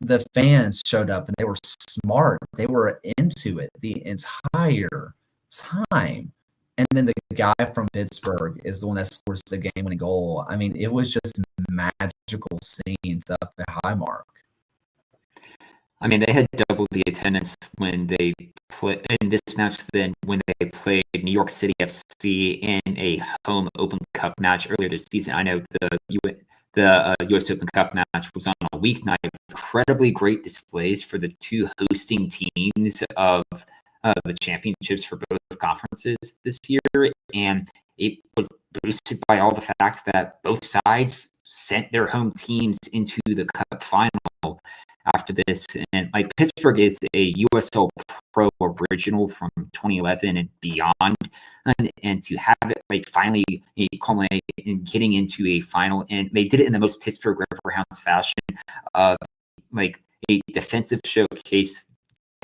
the fans showed up and they were smart. They were into it the entire time. And then the guy from Pittsburgh is the one that scores the game-winning goal. I mean, it was just magical scenes up at Highmark. I mean, they had double the attendance when they played in this match than when they played New York City FC in a home Open Cup match earlier this season. I know the U.S. Open Cup match was on a weeknight. Incredibly great displays for the two hosting teams of the championships for both conferences this year. And it was boosted by all the fact that both sides sent their home teams into the Cup final after this. And like Pittsburgh is a USL Pro original from 2011 and beyond, and to have it like finally culminate in getting into a final, and they did it in the most Pittsburgh Riverhounds fashion of like a defensive showcase,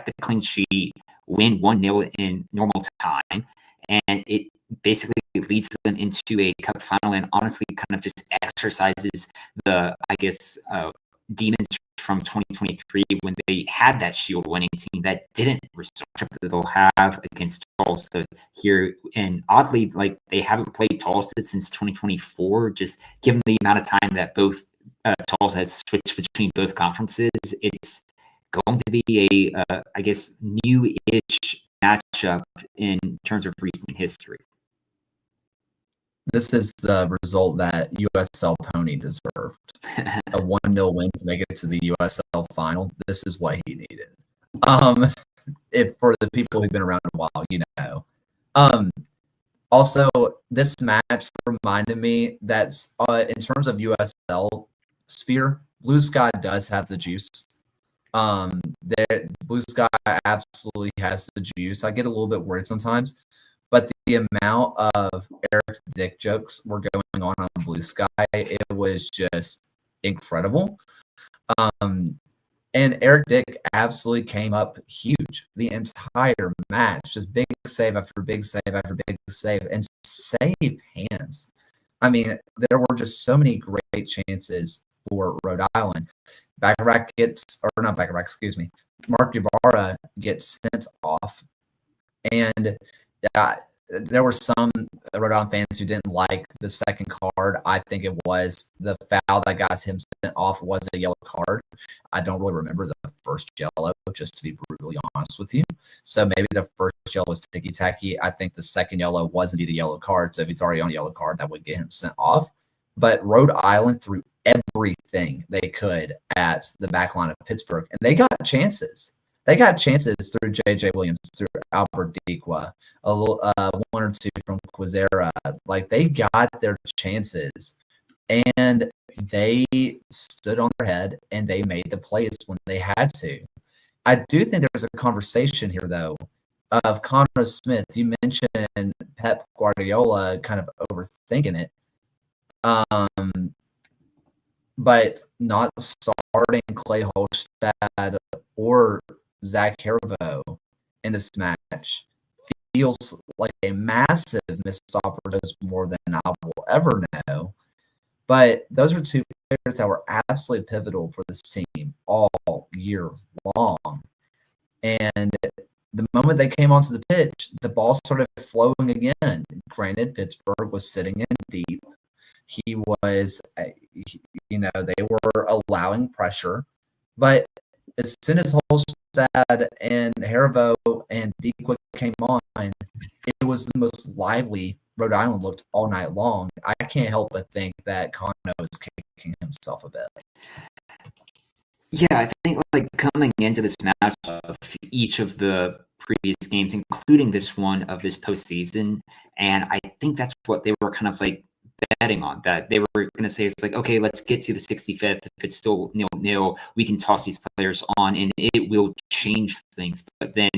the clean sheet, win 1-0 in normal time, and it basically leads them into a cup final, and honestly kind of just exercises the, I guess, demons from 2023 when they had that Shield winning team that didn't resort that they'll have against Tulsa here. And oddly, like they haven't played Tulsa since 2024, just given the amount of time that both Tulsa has switched between both conferences. It's going to be a, I guess, new-ish matchup in terms of recent history. This is the result that USL Pony deserved. A 1-0 win to make it to the USL final. This is what he needed. If for the people who've been around a while, you know. Also, this match reminded me that in terms of USL sphere, Blue Sky does have the juice. Blue Sky absolutely has the juice. I get a little bit worried sometimes, but the amount of Eric Dick jokes were going on Blue Sky, it was just incredible. And Eric Dick absolutely came up huge the entire match, just big save after big save after big save, and save hands. I mean, there were just so many great chances for Rhode Island. Mark Ybarra gets sent off, and there were some Rhode Island fans who didn't like the second card. I think it was the foul that got him sent off was a yellow card. I don't really remember the first yellow, just to be brutally honest with you. So maybe the first yellow was ticky-tacky. I think the second yellow was indeed a yellow card. So if he's already on a yellow card, that would get him sent off. But Rhode Island threw everything they could at the back line of Pittsburgh, and they got chances. They got chances through J.J. Williams, through Albert Dequa, one or two from Quizera. Like, they got their chances, and they stood on their head, and they made the plays when they had to. I do think there's a conversation here, though, of Conrad Smith. You mentioned Pep Guardiola kind of overthinking it. But not starting Clay Holstad or Zach Hervo in this match feels like a massive missed opportunity, more than I will ever know. But those are two players that were absolutely pivotal for this team all year long. And the moment they came onto the pitch, the ball started flowing again. Granted, Pittsburgh was sitting in deep. He was, they were allowing pressure. But as soon as Holstad and Hervo and Dequa came on, it was the most lively Rhode Island looked all night long. I can't help but think that Kano is kicking himself a bit. Yeah, I think like coming into this match of each of the previous games, including this one of this postseason, and I think that's what they were kind of like betting on, that they were going to say, it's like, okay, let's get to the 65th. If it's still 0-0, we can toss these players on and it will change things. But then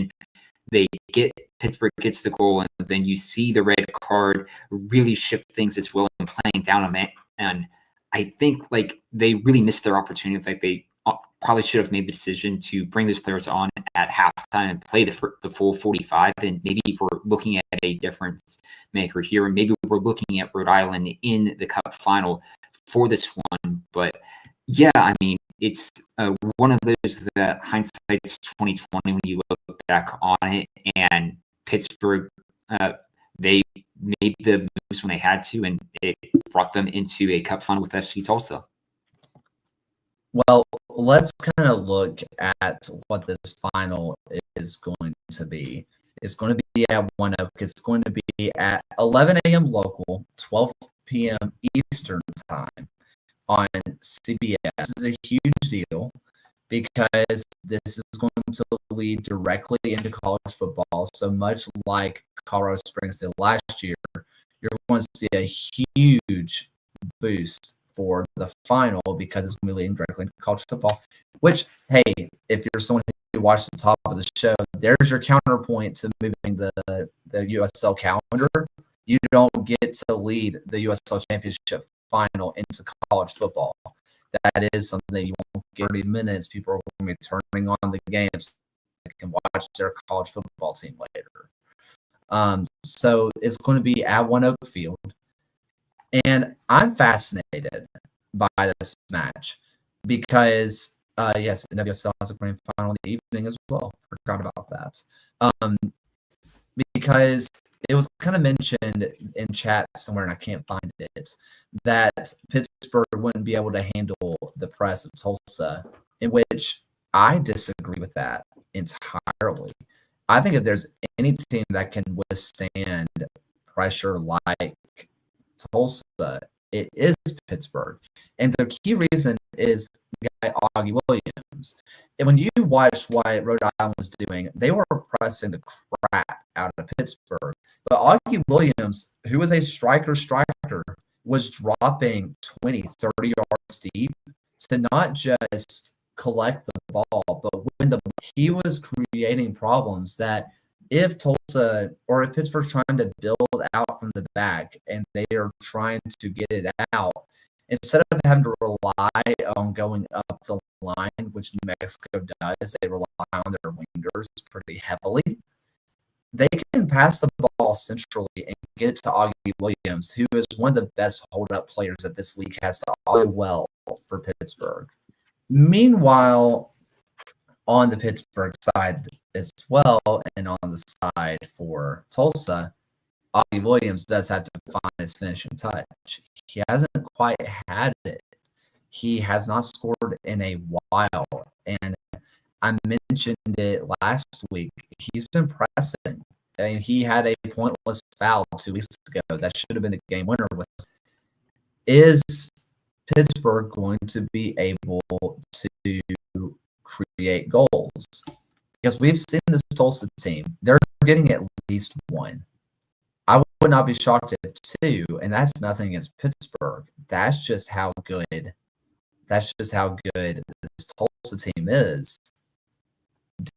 Pittsburgh gets the goal, and then you see the red card really shift things as well and playing down on it. And I think like they really missed their opportunity. Like they probably should have made the decision to bring those players on at halftime and play the full 45. And maybe we're looking at a difference maker here. And maybe we're looking at Rhode Island in the Cup final for this one. But yeah, I mean, it's one of those that hindsight's 2020 when you look back on it. And Pittsburgh, they made the moves when they had to, and it brought them into a Cup final with FC Tulsa. Well, let's kind of look at what this final is going to be. It's going to be at 1 o'clock. It's going to be at 11 a.m. local, 12 p.m. Eastern time on CBS. This is a huge deal because this is going to lead directly into college football. So much like Colorado Springs did last year, you're going to see a huge boost for the final because it's going to be leading directly into college football. Which, hey, if you're someone who watched the top of the show, there's your counterpoint to moving the USL calendar. You don't get to lead the USL Championship final into college football. That is something that you won't get 30 minutes. People are going to be turning on the games. They can watch their college football team later. So it's going to be at One Oak Field. And I'm fascinated by this match because, yes, the NWSL has a grand final in the evening as well. Forgot about that. Because it was kind of mentioned in chat somewhere, and I can't find it, that Pittsburgh wouldn't be able to handle the press of Tulsa, in which I disagree with that entirely. I think if there's any team that can withstand pressure like Tulsa, it is Pittsburgh. And the key reason is the guy Augie Williams. And when you watch what Rhode Island was doing, they were pressing the crap out of Pittsburgh. But Augie Williams, who was a striker, was dropping 20, 30 yards deep to not just collect the ball, but when he was creating problems that if Tulsa or if Pittsburgh's trying to build out from the back and they are trying to get it out, instead of having to rely on going up the line, which New Mexico does, they rely on their wingers pretty heavily. They can pass the ball centrally and get it to Augie Williams, who is one of the best hold-up players that this league has to play well for Pittsburgh. Meanwhile, on the Pittsburgh side as well, and on the side for Tulsa, Augie Williams does have to find his finishing touch. He hasn't quite had it. He has not scored in a while. And I mentioned it last week. He's been pressing. I mean, he had a pointless foul 2 weeks ago that should have been the game winner. Is Pittsburgh going to be able to create goals? Because we've seen this Tulsa team. They're getting at least one. I would not be shocked if two, and that's nothing against Pittsburgh. That's just how good this Tulsa team is.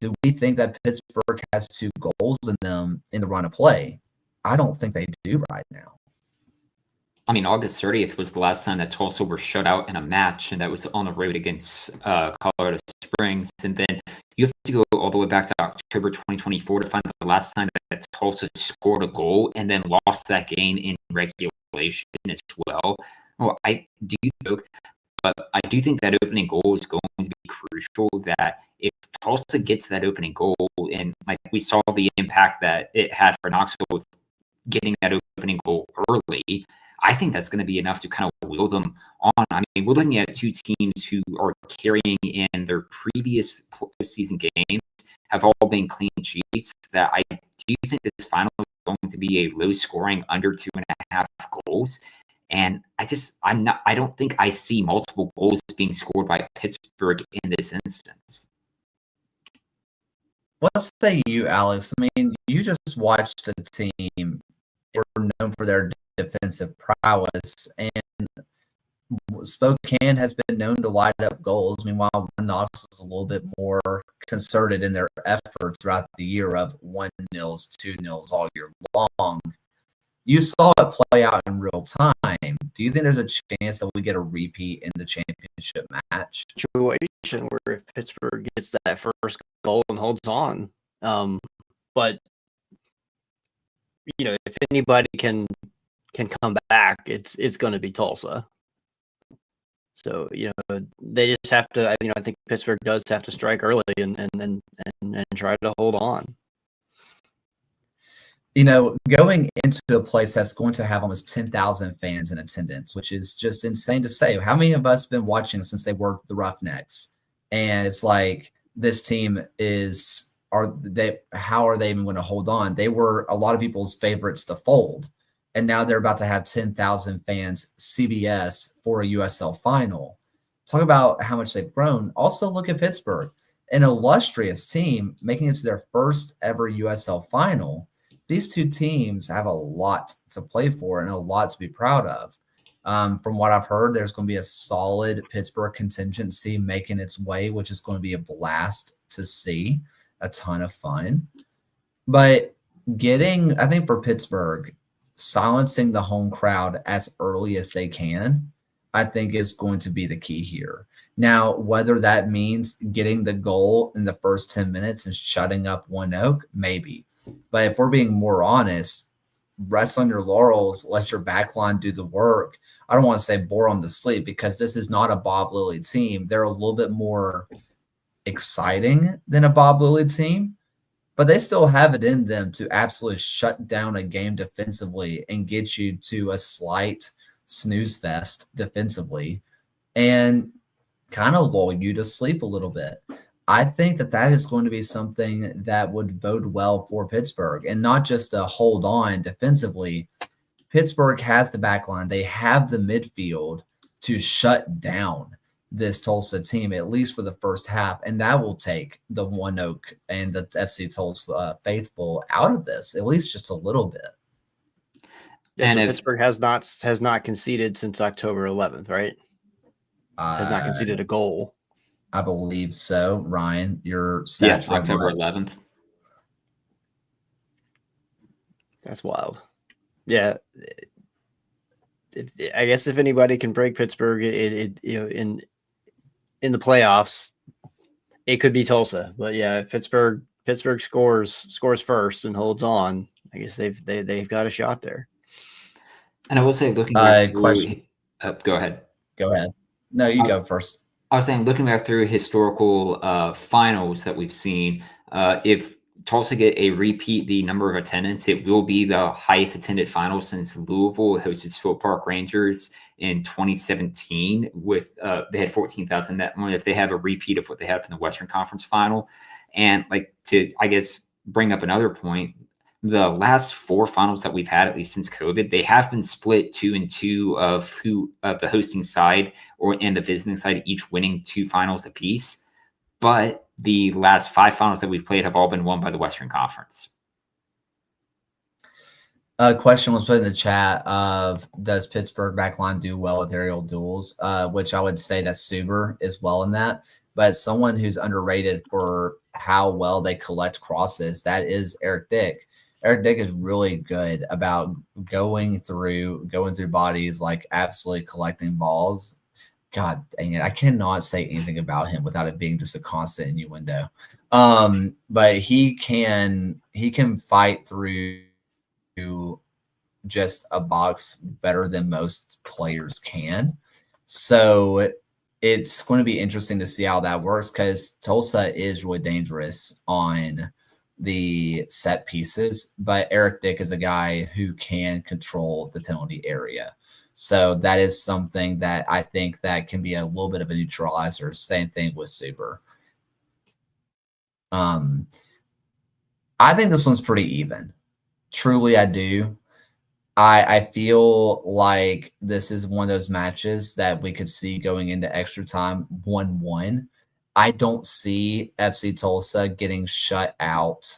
Do we think that Pittsburgh has 2 goals in them in the run of play? I don't think they do right now. I mean, August 30th was the last time that Tulsa were shut out in a match, and that was on the road against Colorado Springs. And then you have to go all the way back to October 2024 to find the last time that Tulsa scored a goal and then lost that game in regulation as well. Well, I do think that opening goal is going to be crucial. That if Tulsa gets that opening goal, and like we saw the impact that it had for Knoxville with getting that opening goal early, I think that's going to be enough to kind of wheel them on. I mean, we're looking at 2 teams who are carrying in their previous postseason games, have all been clean sheets. That I do think this final is going to be a low scoring, under 2.5 goals. And I don't think I see multiple goals being scored by Pittsburgh in this instance. What say you, Alex? I mean, you just watched a team who are known for their defensive prowess, and Spokane has been known to light up goals. Meanwhile, Knox is a little bit more concerted in their effort throughout the year of 1-0s, 2-0s all year long. You saw it play out in real time. Do you think there's a chance that we get a repeat in the championship match? Situation where if Pittsburgh gets that first goal and holds on, but if anybody can come back, it's going to be Tulsa. So they just have to. I think Pittsburgh does have to strike early and try to hold on. Going into a place that's going to have almost 10,000 fans in attendance, which is just insane to say. How many of us have been watching since they were the Roughnecks? And it's like, this team how are they even going to hold on? They were a lot of people's favorites to fold. And now they're about to have 10,000 fans, CBS, for a USL final. Talk about how much they've grown. Also, look at Pittsburgh, an illustrious team making it to their first ever USL final. these two teams have a lot to play for and a lot to be proud of. From what I've heard, there's going to be a solid Pittsburgh contingency making its way, which is going to be a blast to see, a ton of fun. But I think for Pittsburgh, silencing the home crowd as early as they can, I think is going to be the key here. Now, whether that means getting the goal in the first 10 minutes and shutting up ONEOK, maybe. But if we're being more honest, rest on your laurels, let your backline do the work. I don't want to say bore them to sleep because this is not a Bob Lilly team. They're a little bit more exciting than a Bob Lilly team, but they still have it in them to absolutely shut down a game defensively and get you to a slight snooze fest defensively and kind of lull you to sleep a little bit. I think that is going to be something that would bode well for Pittsburgh, and not just to hold on defensively. Pittsburgh has the back line. They have the midfield to shut down this Tulsa team, at least for the first half, and that will take the ONEOK and the FC Tulsa faithful out of this, at least just a little bit. Yeah, and so Pittsburgh has not conceded since October 11th, right? Has not conceded a goal. I believe so. Ryan, your stats. Yeah, October 11th. That's wild. Yeah. I guess if anybody can break Pittsburgh, in the playoffs, it could be Tulsa. But yeah, if Pittsburgh scores first and holds on, I guess they've got a shot there. And I will say, looking question. Go ahead. Go ahead. No, you go first. I was saying, looking back through historical finals that we've seen, if Tulsa get a repeat the number of attendance, it will be the highest attended final since Louisville hosted Phil Park Rangers in 2017 with they had 14,000. That one, if they have a repeat of what they had from the Western Conference final. And like to, I guess, bring up another point, the last four finals that we've had, at least since COVID, they have been split 2-2 of the hosting side and the visiting side, each winning 2 finals apiece. But the last 5 finals that we've played have all been won by the Western Conference. A question was put in the chat of, does Pittsburgh backline do well with aerial duels? Which I would say that Suber is well in that. But someone who's underrated for how well they collect crosses, that is Eric Dick. Eric Dick is really good about going through bodies, like absolutely collecting balls. God dang it. I cannot say anything about him without it being just a constant innuendo. But he can fight through just a box better than most players can. So it's going to be interesting to see how that works, because Tulsa is really dangerous on the set pieces, but Eric Dick is a guy who can control the penalty area. So that is something that I think that can be a little bit of a neutralizer. Same thing with Suber. I think this one's pretty even. Truly, I do. I feel like this is one of those matches that we could see going into extra time 1-1. I don't see FC Tulsa getting shut out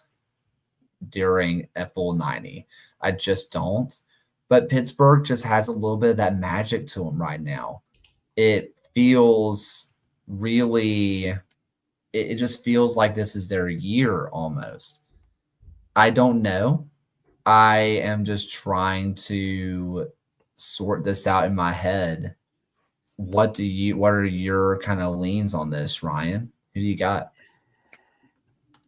during a full 90. I just don't. But Pittsburgh just has a little bit of that magic to them right now. It feels really – it just feels like this is their year almost. I don't know. I am just trying to sort this out in my head. What are your kind of leans on this, Ryan? Who do you got?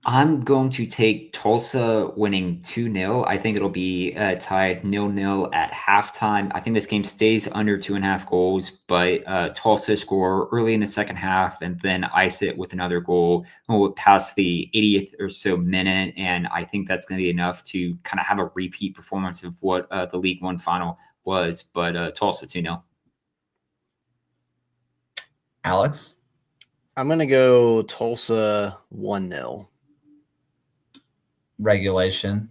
I'm going to take Tulsa winning 2-0. I think it'll be tied 0-0 at halftime. I think this game stays under 2.5 goals, but Tulsa score early in the second half and then ice it with another goal past the 80th or so minute. And I think that's going to be enough to kind of have a repeat performance of what the League One final was. But Tulsa 2-0. Alex? I'm going to go Tulsa 1-0. Regulation.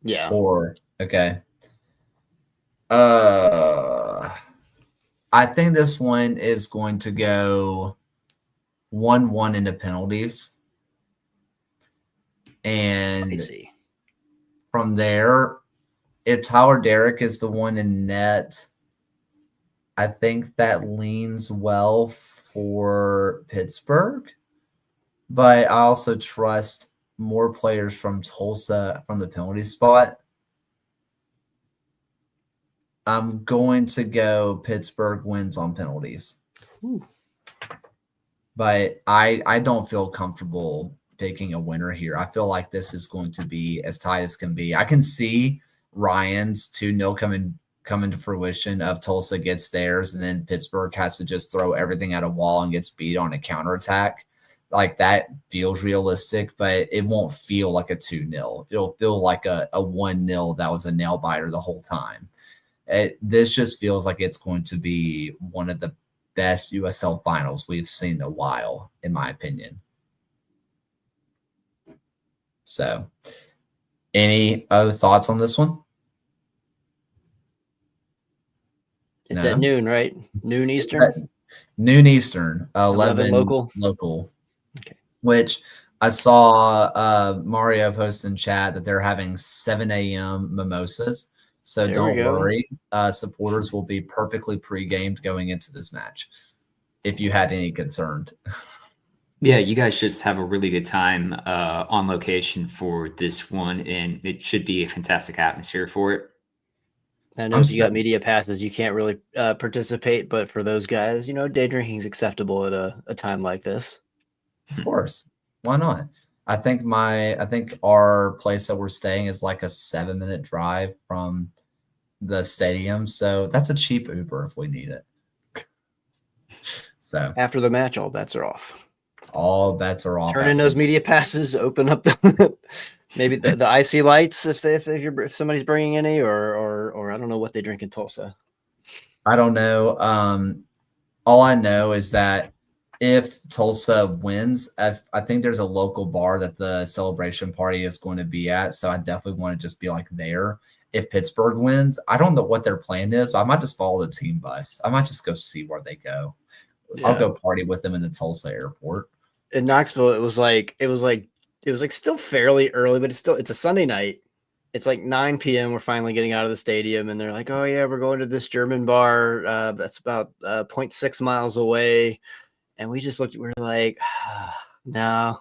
Yeah. Or okay. I think this one is going to go 1-1 into penalties. And from there, if Tyler Derrick is the one in net, I think that leans well for Pittsburgh. But I also trust more players from Tulsa from the penalty spot. I'm going to go Pittsburgh wins on penalties. Ooh. But I don't feel comfortable picking a winner here. I feel like this is going to be as tight as can be. I can see Ryan's 2-0 come into fruition of Tulsa gets theirs, and then Pittsburgh has to just throw everything at a wall and gets beat on a counterattack. Like that feels realistic, but it won't feel like a 2-0. It'll feel like a 1-0 that was a nail biter the whole time. This just feels like it's going to be one of the best USL finals we've seen in a while, in my opinion. So, any other thoughts on this one? It's No? at noon, right? Noon Eastern? Noon Eastern, 11 local? Okay. Which I saw Mario post in chat that they're having 7 a.m. mimosas. So There don't we go. worry. Supporters will be perfectly pre-gamed going into this match if you had any concern. Yeah, you guys just have a really good time on location for this one, and it should be a fantastic atmosphere for it. I know I'm if you got so- media passes, you can't really participate, but for those guys, day drinking is acceptable at a time like this. Of course. Why not? I think our place that we're staying is like a 7-minute drive from the stadium. So that's a cheap Uber if we need it. So After the match, all bets are off. all bets are off. Turn in those media passes, open up the maybe the icy lights if somebody's bringing any, or I don't know what they drink in Tulsa. I don't know. All I know is that if Tulsa wins, I think there's a local bar that the celebration party is going to be at. So I definitely want to just be like there. If Pittsburgh wins, I don't know what their plan is, but I might just follow the team bus. I might just go see where they go. I'll go party with them in the Tulsa airport. In Knoxville, it was like still fairly early, but it's a Sunday night. It's like 9 p.m. We're finally getting out of the stadium, and they're like, "Oh yeah, we're going to this German bar that's about 0.6 miles away." And we just looked. We're like, "No,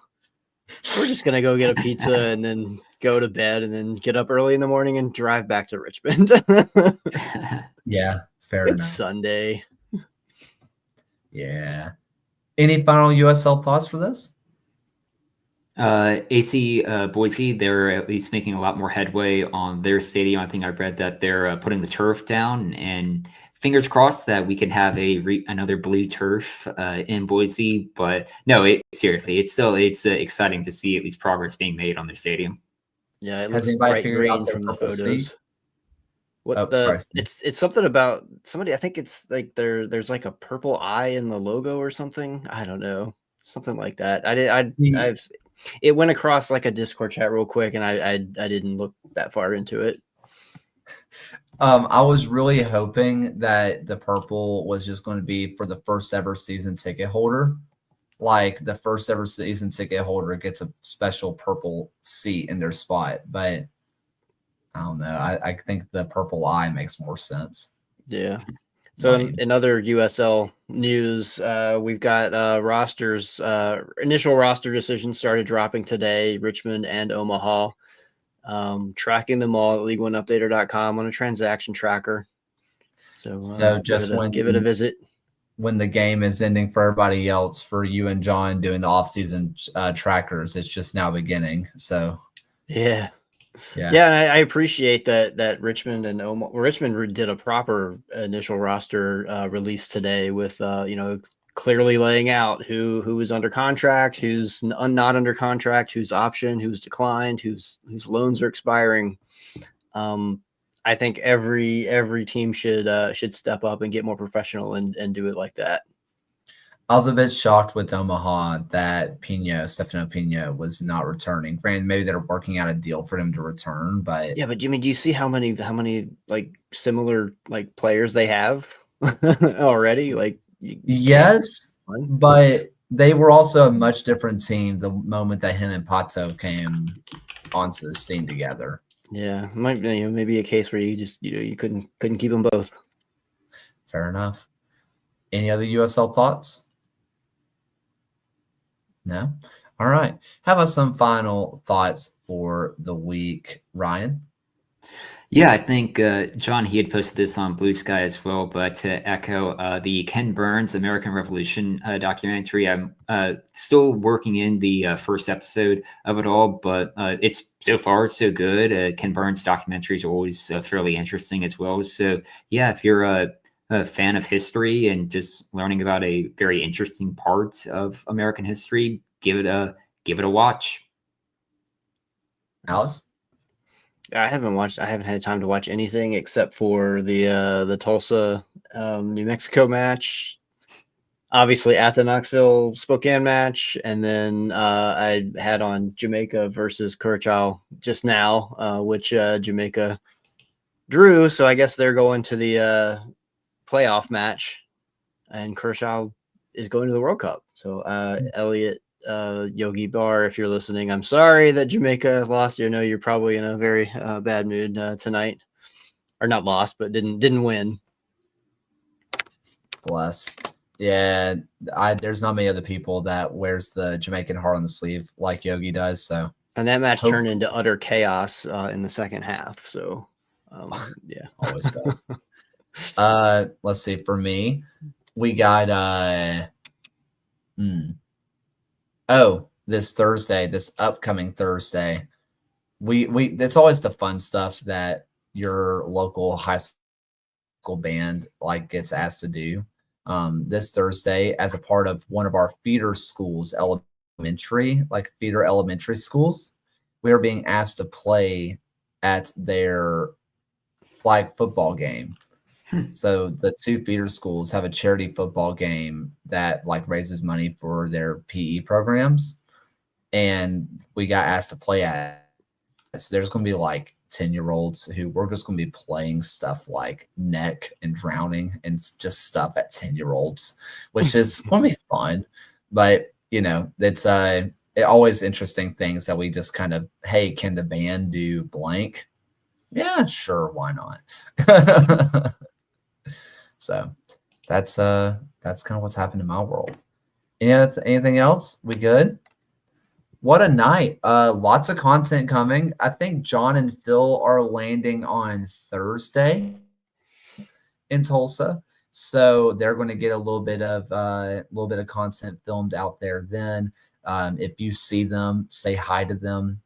we're just gonna go get a pizza and then go to bed, and then get up early in the morning and drive back to Richmond." Yeah, fair It's enough. Sunday. Yeah. Any final USL thoughts for this? AC Boise, they're at least making a lot more headway on their stadium. I think I read that they're putting the turf down, and fingers crossed that we can have another blue turf in Boise. But no, seriously, it's exciting to see at least progress being made on their stadium. Yeah, it Has looks anybody bright figured green out their from the purple photos. seat? What Steve. it's something about somebody. I think it's like there's like a purple eye in the logo or something. I don't know, something like that. It went across like a Discord chat real quick, and I didn't look that far into it. I was really hoping that the purple was just going to be for the first ever season ticket holder. Like the first ever season ticket holder gets a special purple seat in their spot, but I don't know. I think the purple eye makes more sense. Yeah. So in other USL news, we've got rosters. Initial roster decisions started dropping today. Richmond and Omaha. Tracking them all at League1Updater.com on a transaction tracker. So just give it a visit. When the game is ending for everybody else, for you and John doing the off-season trackers, it's just now beginning. So yeah. And I appreciate that Richmond and Richmond did a proper initial roster release today with clearly laying out who is under contract, who's not under contract, who's option, who's declined, whose loans are expiring. I think every team should step up and get more professional and do it like that. I was a bit shocked with Omaha that Stefano Pino was not returning. Granted, maybe they're working out a deal for him to return, but yeah. But do you see how many like similar like players they have already? Like yes, but they were also a much different team the moment that him and Pato came onto the scene together. Yeah, might be, maybe a case where you just you couldn't keep them both. Fair enough. Any other USL thoughts? No? All right. How about some final thoughts for the week, Ryan? Yeah, I think John, he had posted this on Blue Sky as well, but to echo the Ken Burns American Revolution documentary, I'm still working in the first episode of it all, but it's so far so good. Ken Burns documentaries are always fairly interesting as well. So yeah, if you're a fan of history and just learning about a very interesting part of American history, give it a watch. Alex? I haven't had time to watch anything except for the Tulsa, New Mexico match. Obviously at the Knoxville Spokane match, and then I had on Jamaica versus Curacao just now, which Jamaica drew. So I guess they're going to the playoff match, and Curacao is going to the World Cup. So Elliot, Yogi Bar, if you're listening, I'm sorry that Jamaica lost. You know, you're probably in a very bad mood tonight, or not lost, but didn't win. Bless. Yeah, there's not many other people that wears the Jamaican heart on the sleeve like Yogi does. So, and that match turned into utter chaos in the second half. So, yeah, always does. Let's see. For me, we got this upcoming Thursday. We that's always the fun stuff that your local high school band like gets asked to do. This Thursday, as a part of one of our feeder schools, feeder elementary schools, we are being asked to play at their flag football game. So the two feeder schools have a charity football game that like raises money for their PE programs, and we got asked to play at it. So there's going to be like 10-year-olds who we're just going to be playing stuff like neck and drowning and just stuff at 10-year-olds, which is going to be fun. But it's always interesting things that we just kind of, hey, can the band do blank? Yeah, sure, why not? So that's kind of what's happened in my world. Anything else? We good? What a night. Lots of content coming. I think John and Phil are landing on Thursday in Tulsa. So they're going to get a little bit of content filmed out there then. If you see them, say hi to them.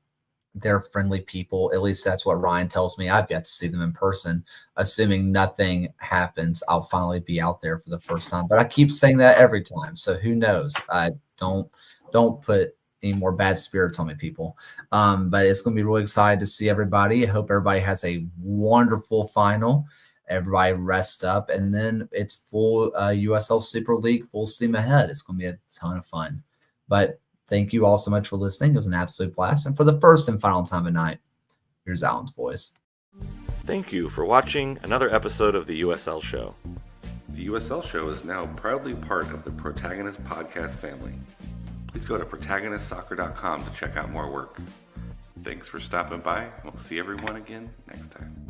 They're friendly people. At least that's what Ryan tells me. I've yet to see them in person. Assuming nothing happens, I'll finally be out there for the first time. But I keep saying that every time. So who knows? I don't put any more bad spirits on me, people. But it's going to be really excited to see everybody. I hope everybody has a wonderful final. Everybody rest up. And then it's full USL Super League, full steam ahead. It's going to be a ton of fun. But thank you all so much for listening. It was an absolute blast. And for the first and final time of night, here's Alan's voice. Thank you for watching another episode of the USL Show. The USL Show is now proudly part of the Protagonist podcast family. Please go to protagonistsoccer.com to check out more work. Thanks for stopping by. We'll see everyone again next time.